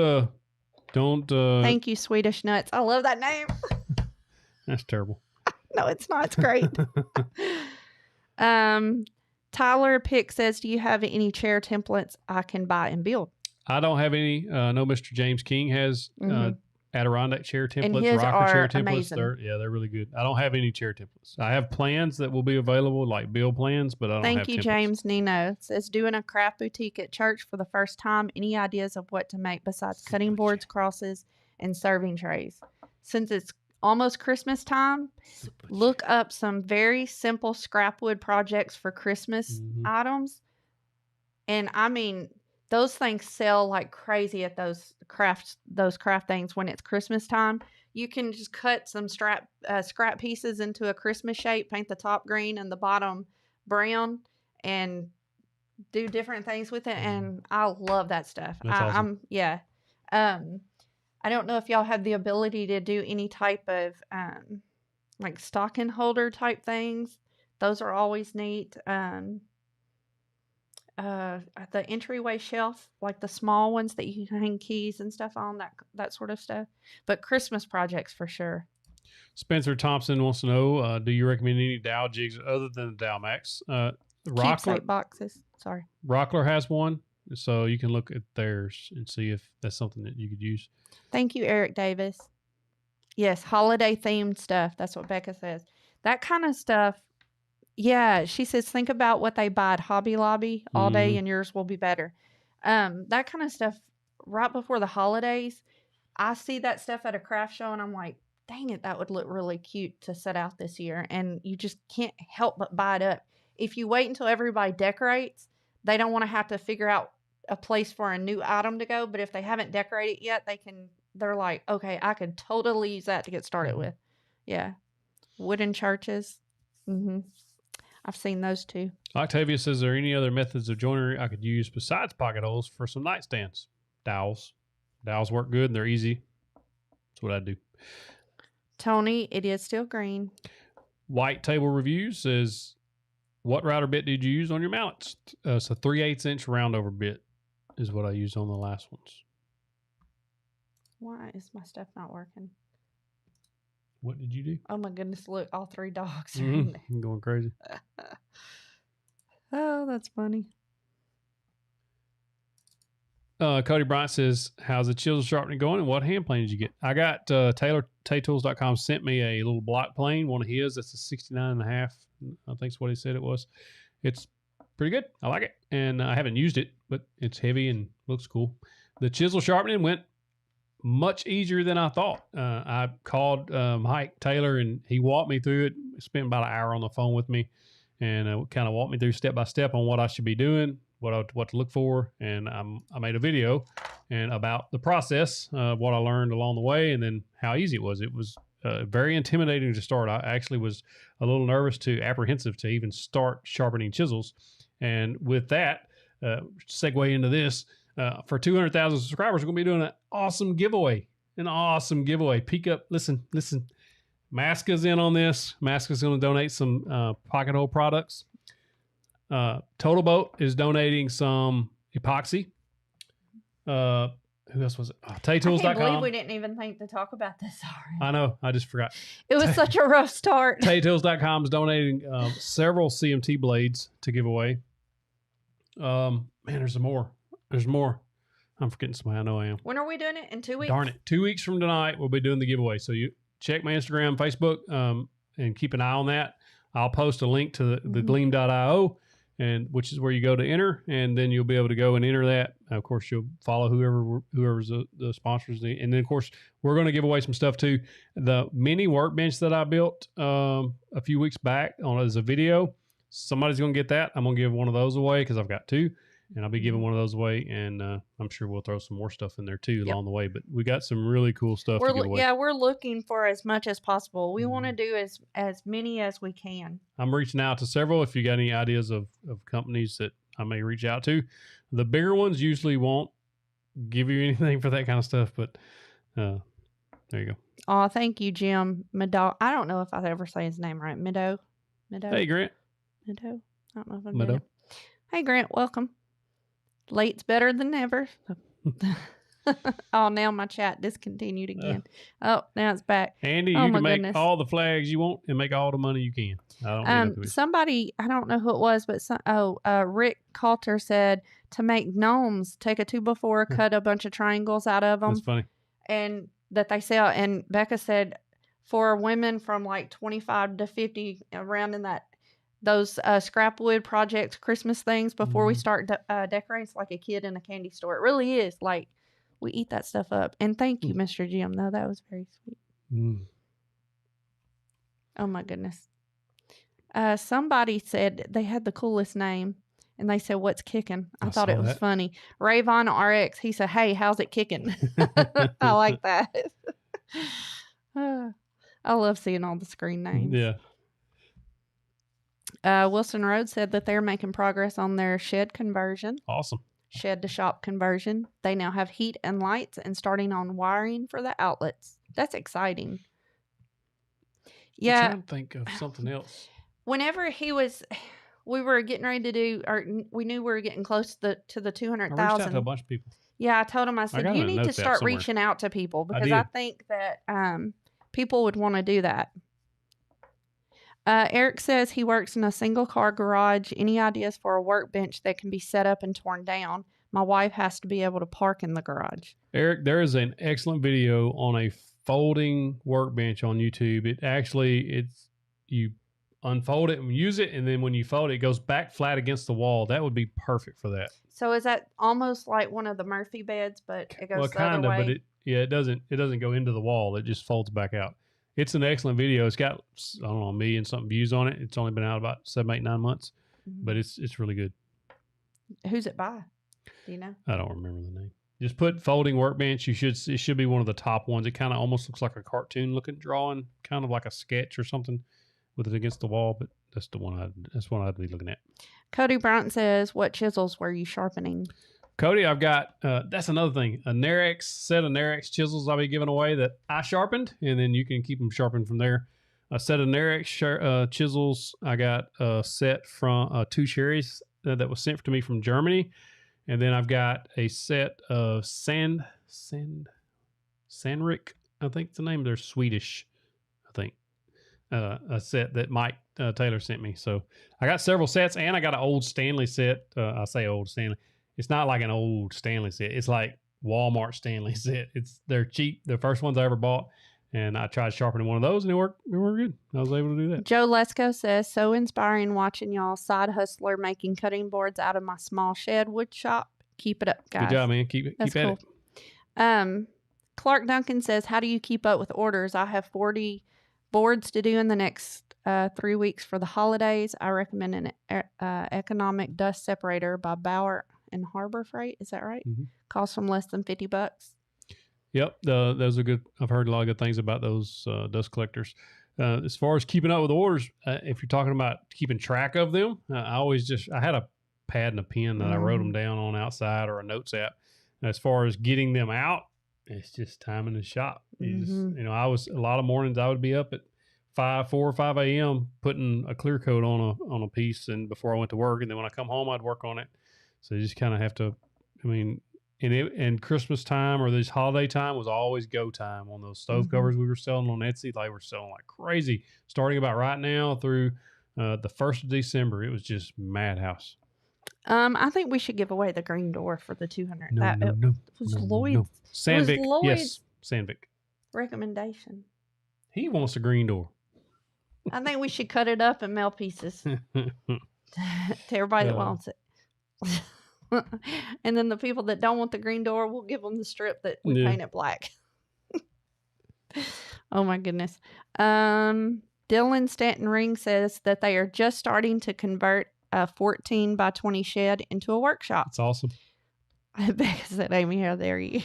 Thank you, Swedish Nuts. I love that name. That's terrible. No, it's not. It's great. Tyler Pick says, do you have any chair templates I can buy and build? I don't have any. No, Mr. James King has Adirondack chair templates, and his rocker chair templates. Amazing. They're really good. I don't have any chair templates. I have plans that will be available, like build plans, but I don't have Thank you, templates. James Nino. It says, doing a craft boutique at church for the first time. Any ideas of what to make besides cutting boards, crosses, and serving trays? Since it's almost Christmas time, look up some very simple scrap wood projects for Christmas items. And I mean, those things sell like crazy at those craft things when it's Christmas time. You can just cut some scrap pieces into a Christmas shape, paint the top green and the bottom brown, and do different things with it. And I love that stuff. That's awesome. I don't know if y'all have the ability to do any type of like stocking holder type things. Those are always neat. The entryway shelf, like the small ones that you can hang keys and stuff on, that sort of stuff. But Christmas projects for sure. Spencer Thompson wants to know, do you recommend any dowel jigs other than the dowel max? Keepsake boxes. Sorry. Rockler has one, so you can look at theirs and see if that's something that you could use. Thank you, Eric Davis. Yes, holiday themed stuff. That's what Becca says. That kind of stuff. Yeah, she says, think about what they buy at Hobby Lobby all day and yours will be better. That kind of stuff right before the holidays. I see that stuff at a craft show and I'm like, dang it, that would look really cute to set out this year. And you just can't help but buy it up. If you wait until everybody decorates, they don't want to have to figure out a place for a new item to go. But if they haven't decorated yet, they're like, okay, I could totally use that to get started with. Yeah. Wooden churches. I've seen those too. Octavia says, are there any other methods of joinery I could use besides pocket holes for some nightstands? Dowels. Dowels work good and they're easy. That's what I do. Tony, it is still green. White Table Reviews says, what router bit did you use on your mallets? It's a 3/8" roundover bit is what I used on the last ones. Why is my stuff not working? What did you do? Oh my goodness, look, all three dogs are in in there. I'm going crazy. Oh, that's funny. Cody Bryant says, how's the chisel sharpening going and what hand plane did you get? I got TayTools.com sent me a little block plane, one of his. That's a 69.5. I think that's what he said it was. It's pretty good. I like it. And I haven't used it, but it's heavy and looks cool. The chisel sharpening went much easier than I thought. I called Mike Taylor and he walked me through it. Spent about an hour on the phone with me and kind of walked me through step by step on what I should be doing, what to look for. And I made a video and about the process, what I learned along the way, and then how easy it was. It was very intimidating to start. I actually was a little nervous to apprehensive to even start sharpening chisels. And with that, segue into this, for 200,000 subscribers, we're going to be doing an awesome giveaway. Peek up. Listen. Masca's in on this. Masca's going to donate some pocket hole products. Total Boat is donating some epoxy. Who else was it? TayTools.com. I can't believe we didn't even think to talk about this already. I know. I just forgot. It was such a rough start. TayTools.com is donating several CMT blades to give away. Man, there's more. I'm forgetting somebody. I know I am. When are we doing it? In 2 weeks? Darn it. 2 weeks from tonight, we'll be doing the giveaway. So you check my Instagram, Facebook, and keep an eye on that. I'll post a link to the gleam.io, and which is where you go to enter, and then you'll be able to go and enter that. Of course, you'll follow whoever's the sponsors, and then of course we're going to give away some stuff too. The mini workbench that I built a few weeks back on as a video, somebody's going to get that. I'm going to give one of those away because I've got two. And I'll be giving one of those away, and I'm sure we'll throw some more stuff in there too along the way. But we got some really cool stuff to give away. Yeah, we're looking for as much as possible. We want to do as many as we can. I'm reaching out to several. If you got any ideas of companies that I may reach out to, the bigger ones usually won't give you anything for that kind of stuff. But there you go. Oh, thank you, Jim Meadow. I don't know if I ever say his name right. Meadow. Hey, Grant. Meadow. I don't know if I'm Meadow. Hey, Grant. Welcome. Late's better than never. Oh, now my chat discontinued again. Oh, now it's back. Andy, you can make all the flags you want and make all the money you can. Somebody, I don't know who it was, but Rick Coulter said to make gnomes, take a 2x4, cut a bunch of triangles out of them. That's funny. And that they sell. And Becca said for women from like 25 to 50 around in those scrap wood projects, Christmas things before we start decorating. It's like a kid in a candy store. It really is. Like, we eat that stuff up. And thank you, Mr. Jim, though. That was very sweet. Oh, my goodness. Somebody said they had the coolest name, and they said, what's kicking? I thought it was funny. Rayvon RX, he said, hey, how's it kicking? I like that. I love seeing all the screen names. Yeah. Wilson Road said that they're making progress on their shed conversion. Awesome. Shed to shop conversion. They now have heat and lights and starting on wiring for the outlets. That's exciting. Yeah. I'm trying to think of something else. Whenever we were getting ready to do, or we knew we were getting close to the 200,000. I reached out to a bunch of people. Yeah, I told him, I said, you need to start reaching out to people because I think that people would want to do that. Eric says he works in a single car garage. Any ideas for a workbench that can be set up and torn down? My wife has to be able to park in the garage. Eric, there is an excellent video on a folding workbench on YouTube. It's you unfold it and use it, and then when you fold it, it goes back flat against the wall. That would be perfect for that. So is that almost like one of the Murphy beds, but it goes the other way? But it doesn't go into the wall. It just folds back out. It's an excellent video. It's got, I don't know, 1 million something views on it. It's only been out about 7, 8, 9 months, but it's really good. Who's it by? Do you know? I don't remember the name. Just put folding workbench. It should be one of the top ones. It kind of almost looks like a cartoon looking drawing, kind of like a sketch or something with it against the wall, but that's one I'd be looking at. Cody Bryant says, what chisels were you sharpening? Cody, I've got, that's another thing, set of Narex chisels I'll be giving away that I sharpened, and then you can keep them sharpened from there. A set of Narex chisels. I got a set from 2 cherries that was sent to me from Germany. And then I've got a set of Sandvik, I think the name. They're Swedish, I think. A set that Mike Taylor sent me. So I got several sets, and I got an old Stanley set. I say old Stanley. It's not like an old Stanley set. It's like Walmart Stanley set. They're cheap. The first ones I ever bought. And I tried sharpening one of those, and it worked good. I was able to do that. Joe Lesko says, so inspiring watching y'all side hustler making cutting boards out of my small shed wood shop. Keep it up, guys. Good job, man. Keep at it. Clark Duncan says, how do you keep up with orders? I have 40 boards to do in the next 3 weeks for the holidays. I recommend an economic dust separator by Bauer and Harbor Freight. Is that right? Mm-hmm. Costs them less than $50. Yep, those are good. I've heard a lot of good things about those dust collectors. As far as keeping up with orders, if you're talking about keeping track of them, I had a pad and a pen that I wrote them down on outside, or a notes app. As far as getting them out, it's just time in the shop. A lot of mornings I would be up at 4 or 5 a.m. putting a clear coat on a piece, and before I went to work, and then when I come home, I'd work on it. So you just kind of have to. And Christmas time or this holiday time was always go time on those stove covers we were selling on Etsy. They were selling like crazy, starting about right now through the 1st of December. It was just madhouse. I think we should give away the green door for the 200. No. It was Lloyd's. Sandvik. Yes, Sandvik. Recommendation. He wants a green door. I think we should cut it up and mail pieces. to everybody that wants it. And then the people that don't want the green door, we'll give them the strip that we paint it black. Oh my goodness. Dylan Stanton Ring says that they are just starting to convert a 14 by 20 shed into a workshop. That's awesome. Becca said, Amy, how dare you?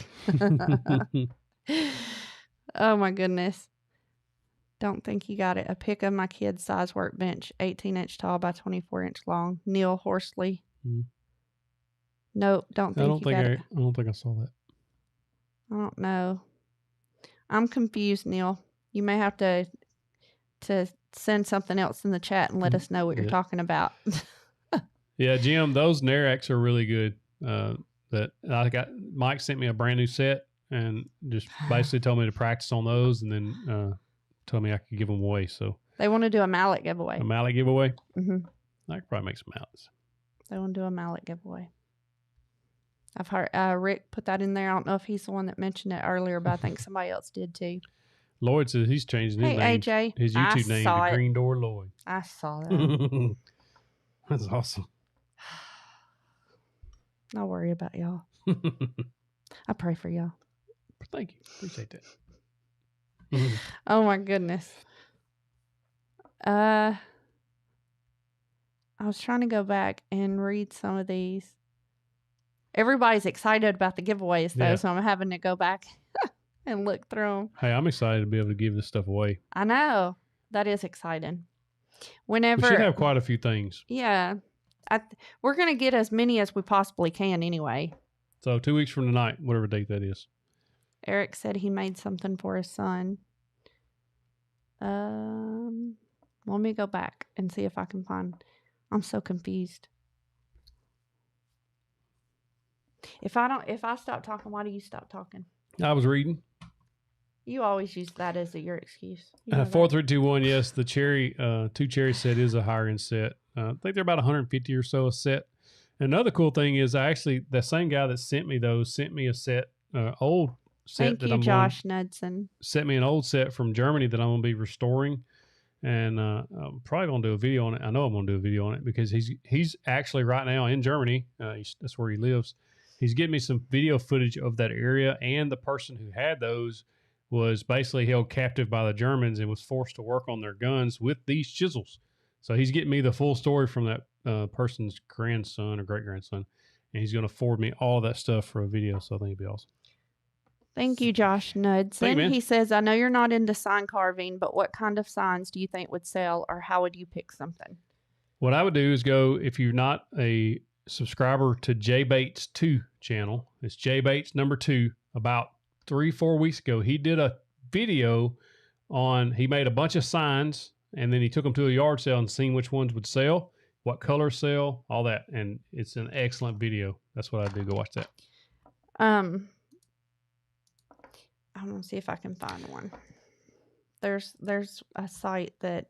Oh my goodness. Don't think you got it. A pic of my kid's size workbench, 18-inch tall by 24-inch long. Neil Horsley. Nope, don't think you got it. I don't think I saw that. I don't know. I'm confused, Neil. You may have to send something else in the chat and let us know what you're talking about. Yeah, Jim, those Narax are really good. Mike sent me a brand new set and just basically told me to practice on those, and then told me I could give them away. So they want to do a mallet giveaway. A mallet giveaway? Mm-hmm. I could probably make some mallets. They want to do a mallet giveaway. I've heard Rick put that in there. I don't know if he's the one that mentioned it earlier, but I think somebody else did too. Lloyd says he's changing his name. AJ. His YouTube name to Green Door Lloyd. I saw that. That's awesome. I'll worry about y'all. I pray for y'all. Thank you. Appreciate that. Oh my goodness. I was trying to go back and read some of these. Everybody's excited about the giveaways though, so I'm having to go back and look through them. Hey, I'm excited to be able to give this stuff away. I know. That is exciting. Whenever we should have quite a few things. Yeah. We're going to get as many as we possibly can anyway. So 2 weeks from tonight, whatever date that is. Eric said he made something for his son. Let me go back and see if I can find. I'm so confused. If I stop talking, why do you stop talking? I was reading. You always use that as your excuse. 4321, yes. The cherry, 2 cherry set is a higher end set. I think they're about 150 or so a set. Another cool thing is the same guy that sent me those sent me a set, old set. Thank you, Josh Knudsen. Sent me an old set from Germany that I'm going to be restoring. And I'm probably going to do a video on it. I know I'm going to do a video on it because he's actually right now in Germany. That's where he lives. He's getting me some video footage of that area, and the person who had those was basically held captive by the Germans and was forced to work on their guns with these chisels. So he's getting me the full story from that person's grandson or great-grandson, and he's going to forward me all that stuff for a video, so I think it'd be awesome. Thank you, Josh Knudsen. He says, I know you're not into sign carving, but what kind of signs do you think would sell, or how would you pick something? What I would do is go, if you're not a subscriber to J Bates 2 channel, it's J Bates number 2. About 3-4 weeks ago, he did a video he made a bunch of signs, and then he took them to a yard sale and seen which ones would sell, what colors sell, all that. And it's an excellent video. That's what I do. Go watch that. I'm going to see if I can find one. There's a site that...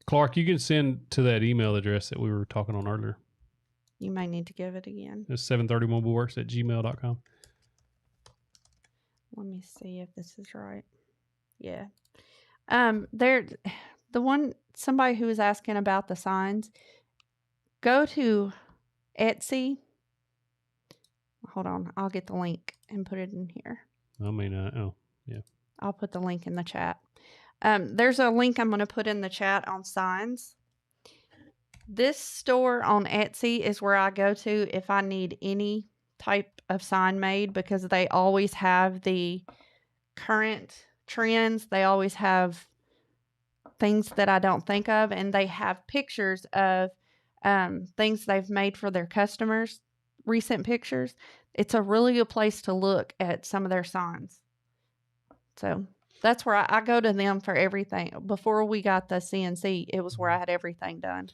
Clark, you can send to that email address that we were talking on earlier. You may need to give it again. It's 730mobileworks@gmail.com. Let me see if this is right. Yeah. Somebody who was asking about the signs, go to Etsy. Hold on. I'll get the link and put it in here. Yeah. I'll put the link in the chat. There's a link I'm going to put in the chat on signs. This store on Etsy is where I go to if I need any type of sign made, because they always have the current trends. They always have things that I don't think of, and they have pictures of things they've made for their customers, recent pictures. It's a really good place to look at some of their signs. So that's where I go to them for everything. Before we got the CNC, it was where I had everything done.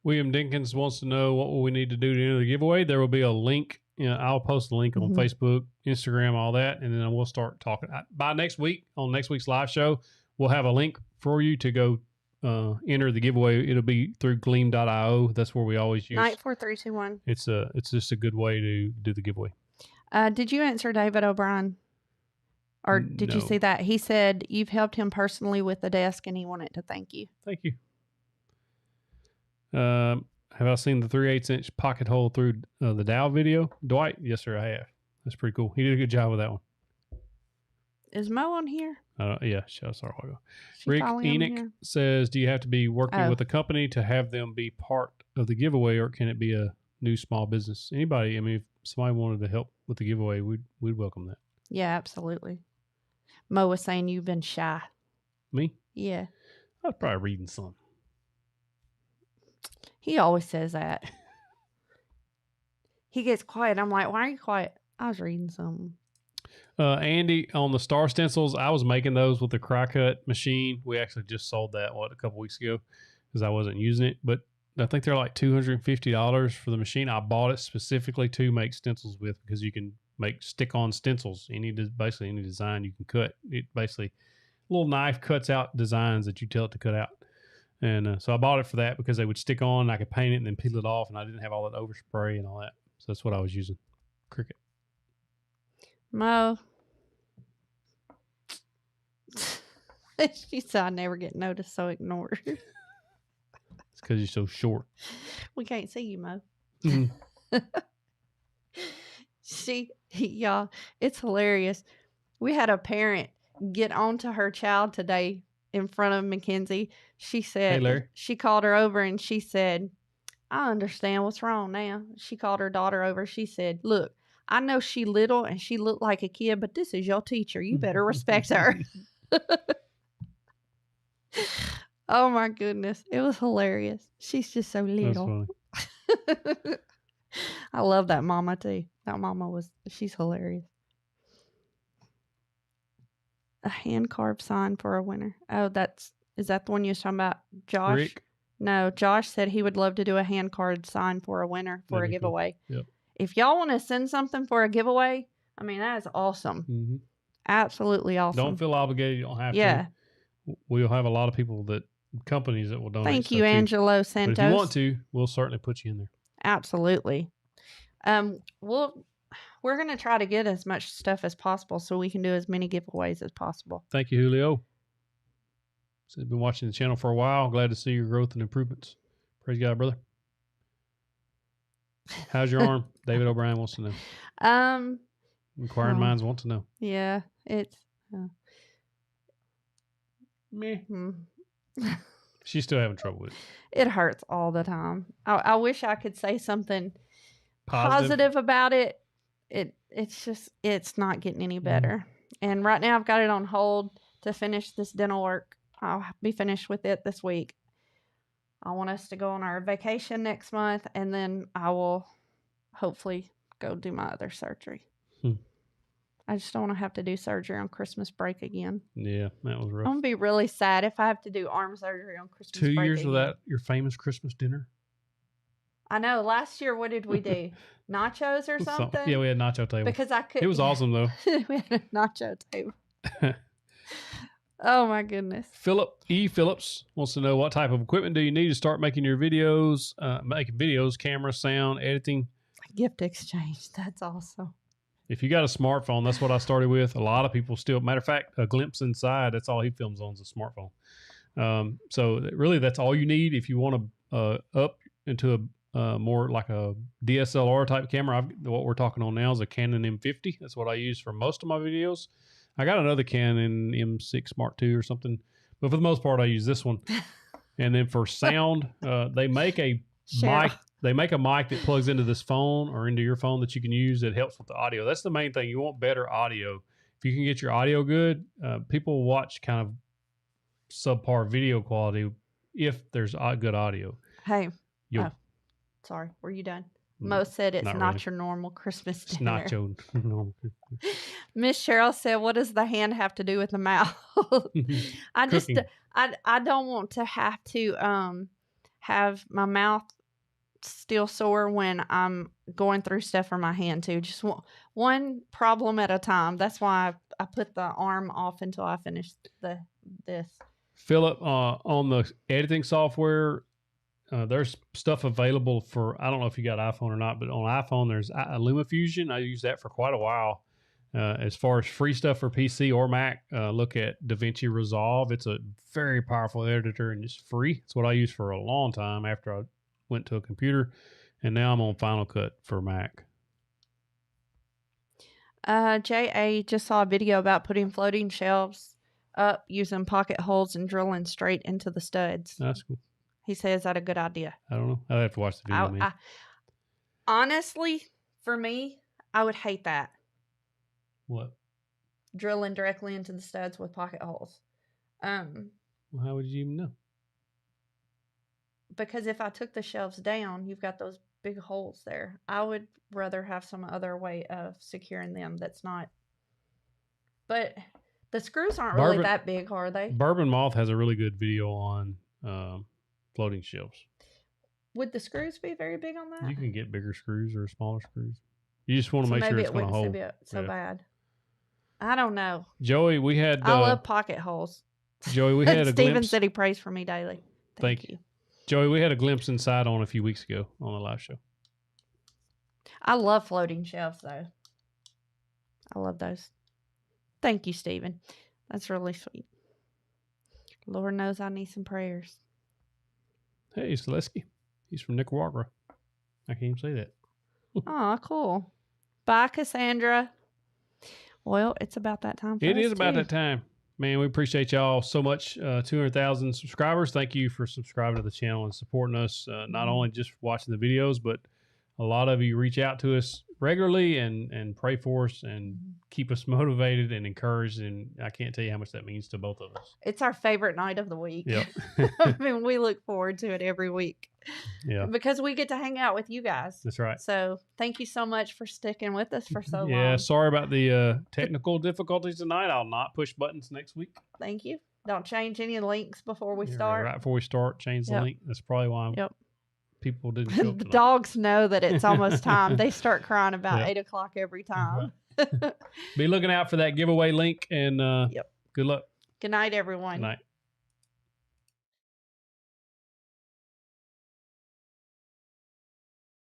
William Dinkins wants to know what will we need to do to enter the giveaway. There will be a link. I'll post a link on Facebook, Instagram, all that, and then we'll start talking. By next week, on next week's live show, we'll have a link for you to go enter the giveaway. It'll be through gleam.io. That's where we always use. 94321. It's just a good way to do the giveaway. Did you answer David O'Brien? Or did you see that? He said you've helped him personally with the desk, and he wanted to thank you. Thank you. Have I seen the 3/8" pocket hole through the Dow video, Dwight? Yes, sir, I have. That's pretty cool. He did a good job with that one. Is Mo on here? Yeah, sorry. Rick Enoch says, do you have to be working with a company to have them be part of the giveaway, or can it be a new small business? Anybody, I mean, if somebody wanted to help with the giveaway, we'd welcome that. Yeah, absolutely. Mo was saying you've been shy. Me? Yeah. I was probably reading some. He always says that. He gets quiet. I'm like, why are you quiet? I was reading something. Andy, on the star stencils, I was making those with the cry cut machine. We actually just sold that, a couple weeks ago, because I wasn't using it. But I think they're like $250 for the machine. I bought it specifically to make stencils with, because you can make stick-on stencils. Basically any design you can cut. It basically, a little knife cuts out designs that you tell it to cut out. And so I bought it for that, because they would stick on, and I could paint it and then peel it off, and I didn't have all that overspray and all that. So that's what I was using. Cricket. Mo. She said I never get noticed, so ignore her. It's because you're so short. We can't see you, Mo. Mm-hmm. Y'all, it's hilarious. We had a parent get onto her child today in front of Mackenzie. She said, hey, Larry. She called her over and she said, I understand what's wrong now. She called her daughter over. She said, look, I know she little and she looked like a kid, but this is your teacher. You better respect her. Oh my goodness. It was hilarious. She's just so little. I love that mama too. That mama she's hilarious. A hand carved sign for a winner. Oh, is that the one you was talking about, Josh? Rick? No, Josh said he would love to do a hand carved sign for a winner for a giveaway. Cool. Yep. If y'all want to send something for a giveaway, I mean, that is awesome. Mm-hmm. Absolutely awesome. Don't feel obligated. You don't have to. We'll have a lot of companies that will donate. Thank you, Angelo Santos. But if you want to, we'll certainly put you in there. Absolutely. We're going to try to get as much stuff as possible so we can do as many giveaways as possible. Thank you, Julio. So you've been watching the channel for a while. Glad to see your growth and improvements. Praise God, brother. How's your arm? David O'Brien wants to know. Inquiring minds want to know. Yeah, it's meh. She's still having trouble with it. It hurts all the time. I wish I could say something positive about it. It's not getting any better. And right now I've got it on hold to finish this dental work. I'll be finished with it this week. I want us to go on our vacation next month, and then I will hopefully go do my other surgery. I just don't want to have to do surgery on Christmas break again. Yeah, that was rough. I'm going to be really sad if I have to do arm surgery on Christmas break 2 years again. without your famous Christmas dinner? I know. Last year, what did we do? Nachos or something? Yeah, we had nacho table. Because I couldn't. It was awesome, though. We had a nacho table. Oh, my goodness. Philip E. Phillips wants to know, what type of equipment do you need to start making your videos, camera, sound, editing? Gift exchange. That's awesome. If you got a smartphone, that's what I started with. A lot of people still, matter of fact, a glimpse inside, that's all he films on is a smartphone. So really that's all you need if you want to up into a more like a DSLR type camera. What we're talking on now is a Canon M50. That's what I use for most of my videos. I got another Canon M6 Mark II or something, but for the most part, I use this one. And then for sound, they make a mic. They make a mic that plugs into this phone or into your phone that you can use that helps with the audio. That's the main thing. You want better audio. If you can get your audio good, people watch kind of subpar video quality if there's good audio. Hey, sorry, were you done? Mo said it's not really your normal Christmas dinner. It's not your normal Christmas. Miss Cheryl said, what does the hand have to do with the mouth? I don't want to have to have my mouth still sore when I'm going through stuff for my hand too. Just one problem at a time. That's why I put the arm off until I finish this. Philip, on the editing software, there's stuff available for, I don't know if you got iPhone or not, but on iPhone, there's LumaFusion. I use that for quite a while. As far as free stuff for PC or Mac, look at DaVinci Resolve. It's a very powerful editor and it's free. It's what I used for a long time after I went to a computer, and now I'm on Final Cut for Mac. J.A. just saw a video about putting floating shelves up using pocket holes and drilling straight into the studs. That's cool. He says, is that a good idea? I don't know. I'll have to watch the video, Honestly, for me, I would hate that. What? Drilling directly into the studs with pocket holes. Well, how would you even know? Because if I took the shelves down, you've got those big holes there. I would rather have some other way of securing them that's not. But the screws aren't really that big, are they? Bourbon Moth has a really good video on floating shelves. Would the screws be very big on that? You can get bigger screws or smaller screws. You just want to make sure it's going to hold. So bad. I don't know. Joey, we had. I love pocket holes. Joey, we had a Steven glimpse. said he prays for me daily. Thank you. Joey, we had a glimpse inside on a few weeks ago on the live show. I love floating shelves, though. I love those. Thank you, Steven. That's really sweet. Lord knows I need some prayers. Hey, Selesky. He's from Nicaragua. I can't even say that. Oh, cool. Bye, Cassandra. Well, it's about that time for us, It is about that time. Man, we appreciate y'all so much. 200,000 subscribers. Thank you for subscribing to the channel and supporting us. Not only just watching the videos, but a lot of you reach out to us regularly and pray for us and keep us motivated and encouraged. And I can't tell you how much that means to both of us. It's our favorite night of the week. Yep. I mean, we look forward to it every week. Yeah. Because we get to hang out with you guys. That's right. So thank you so much for sticking with us for so long. Yeah. Sorry about the technical difficulties tonight. I'll not push buttons next week. Thank you. Don't change any links before we start. Right before we start, change the link. That's probably why people didn't show up. The dogs know that it's almost time. They start crying about 8 o'clock every time. Be looking out for that giveaway link and good luck. Good night, everyone. Good night.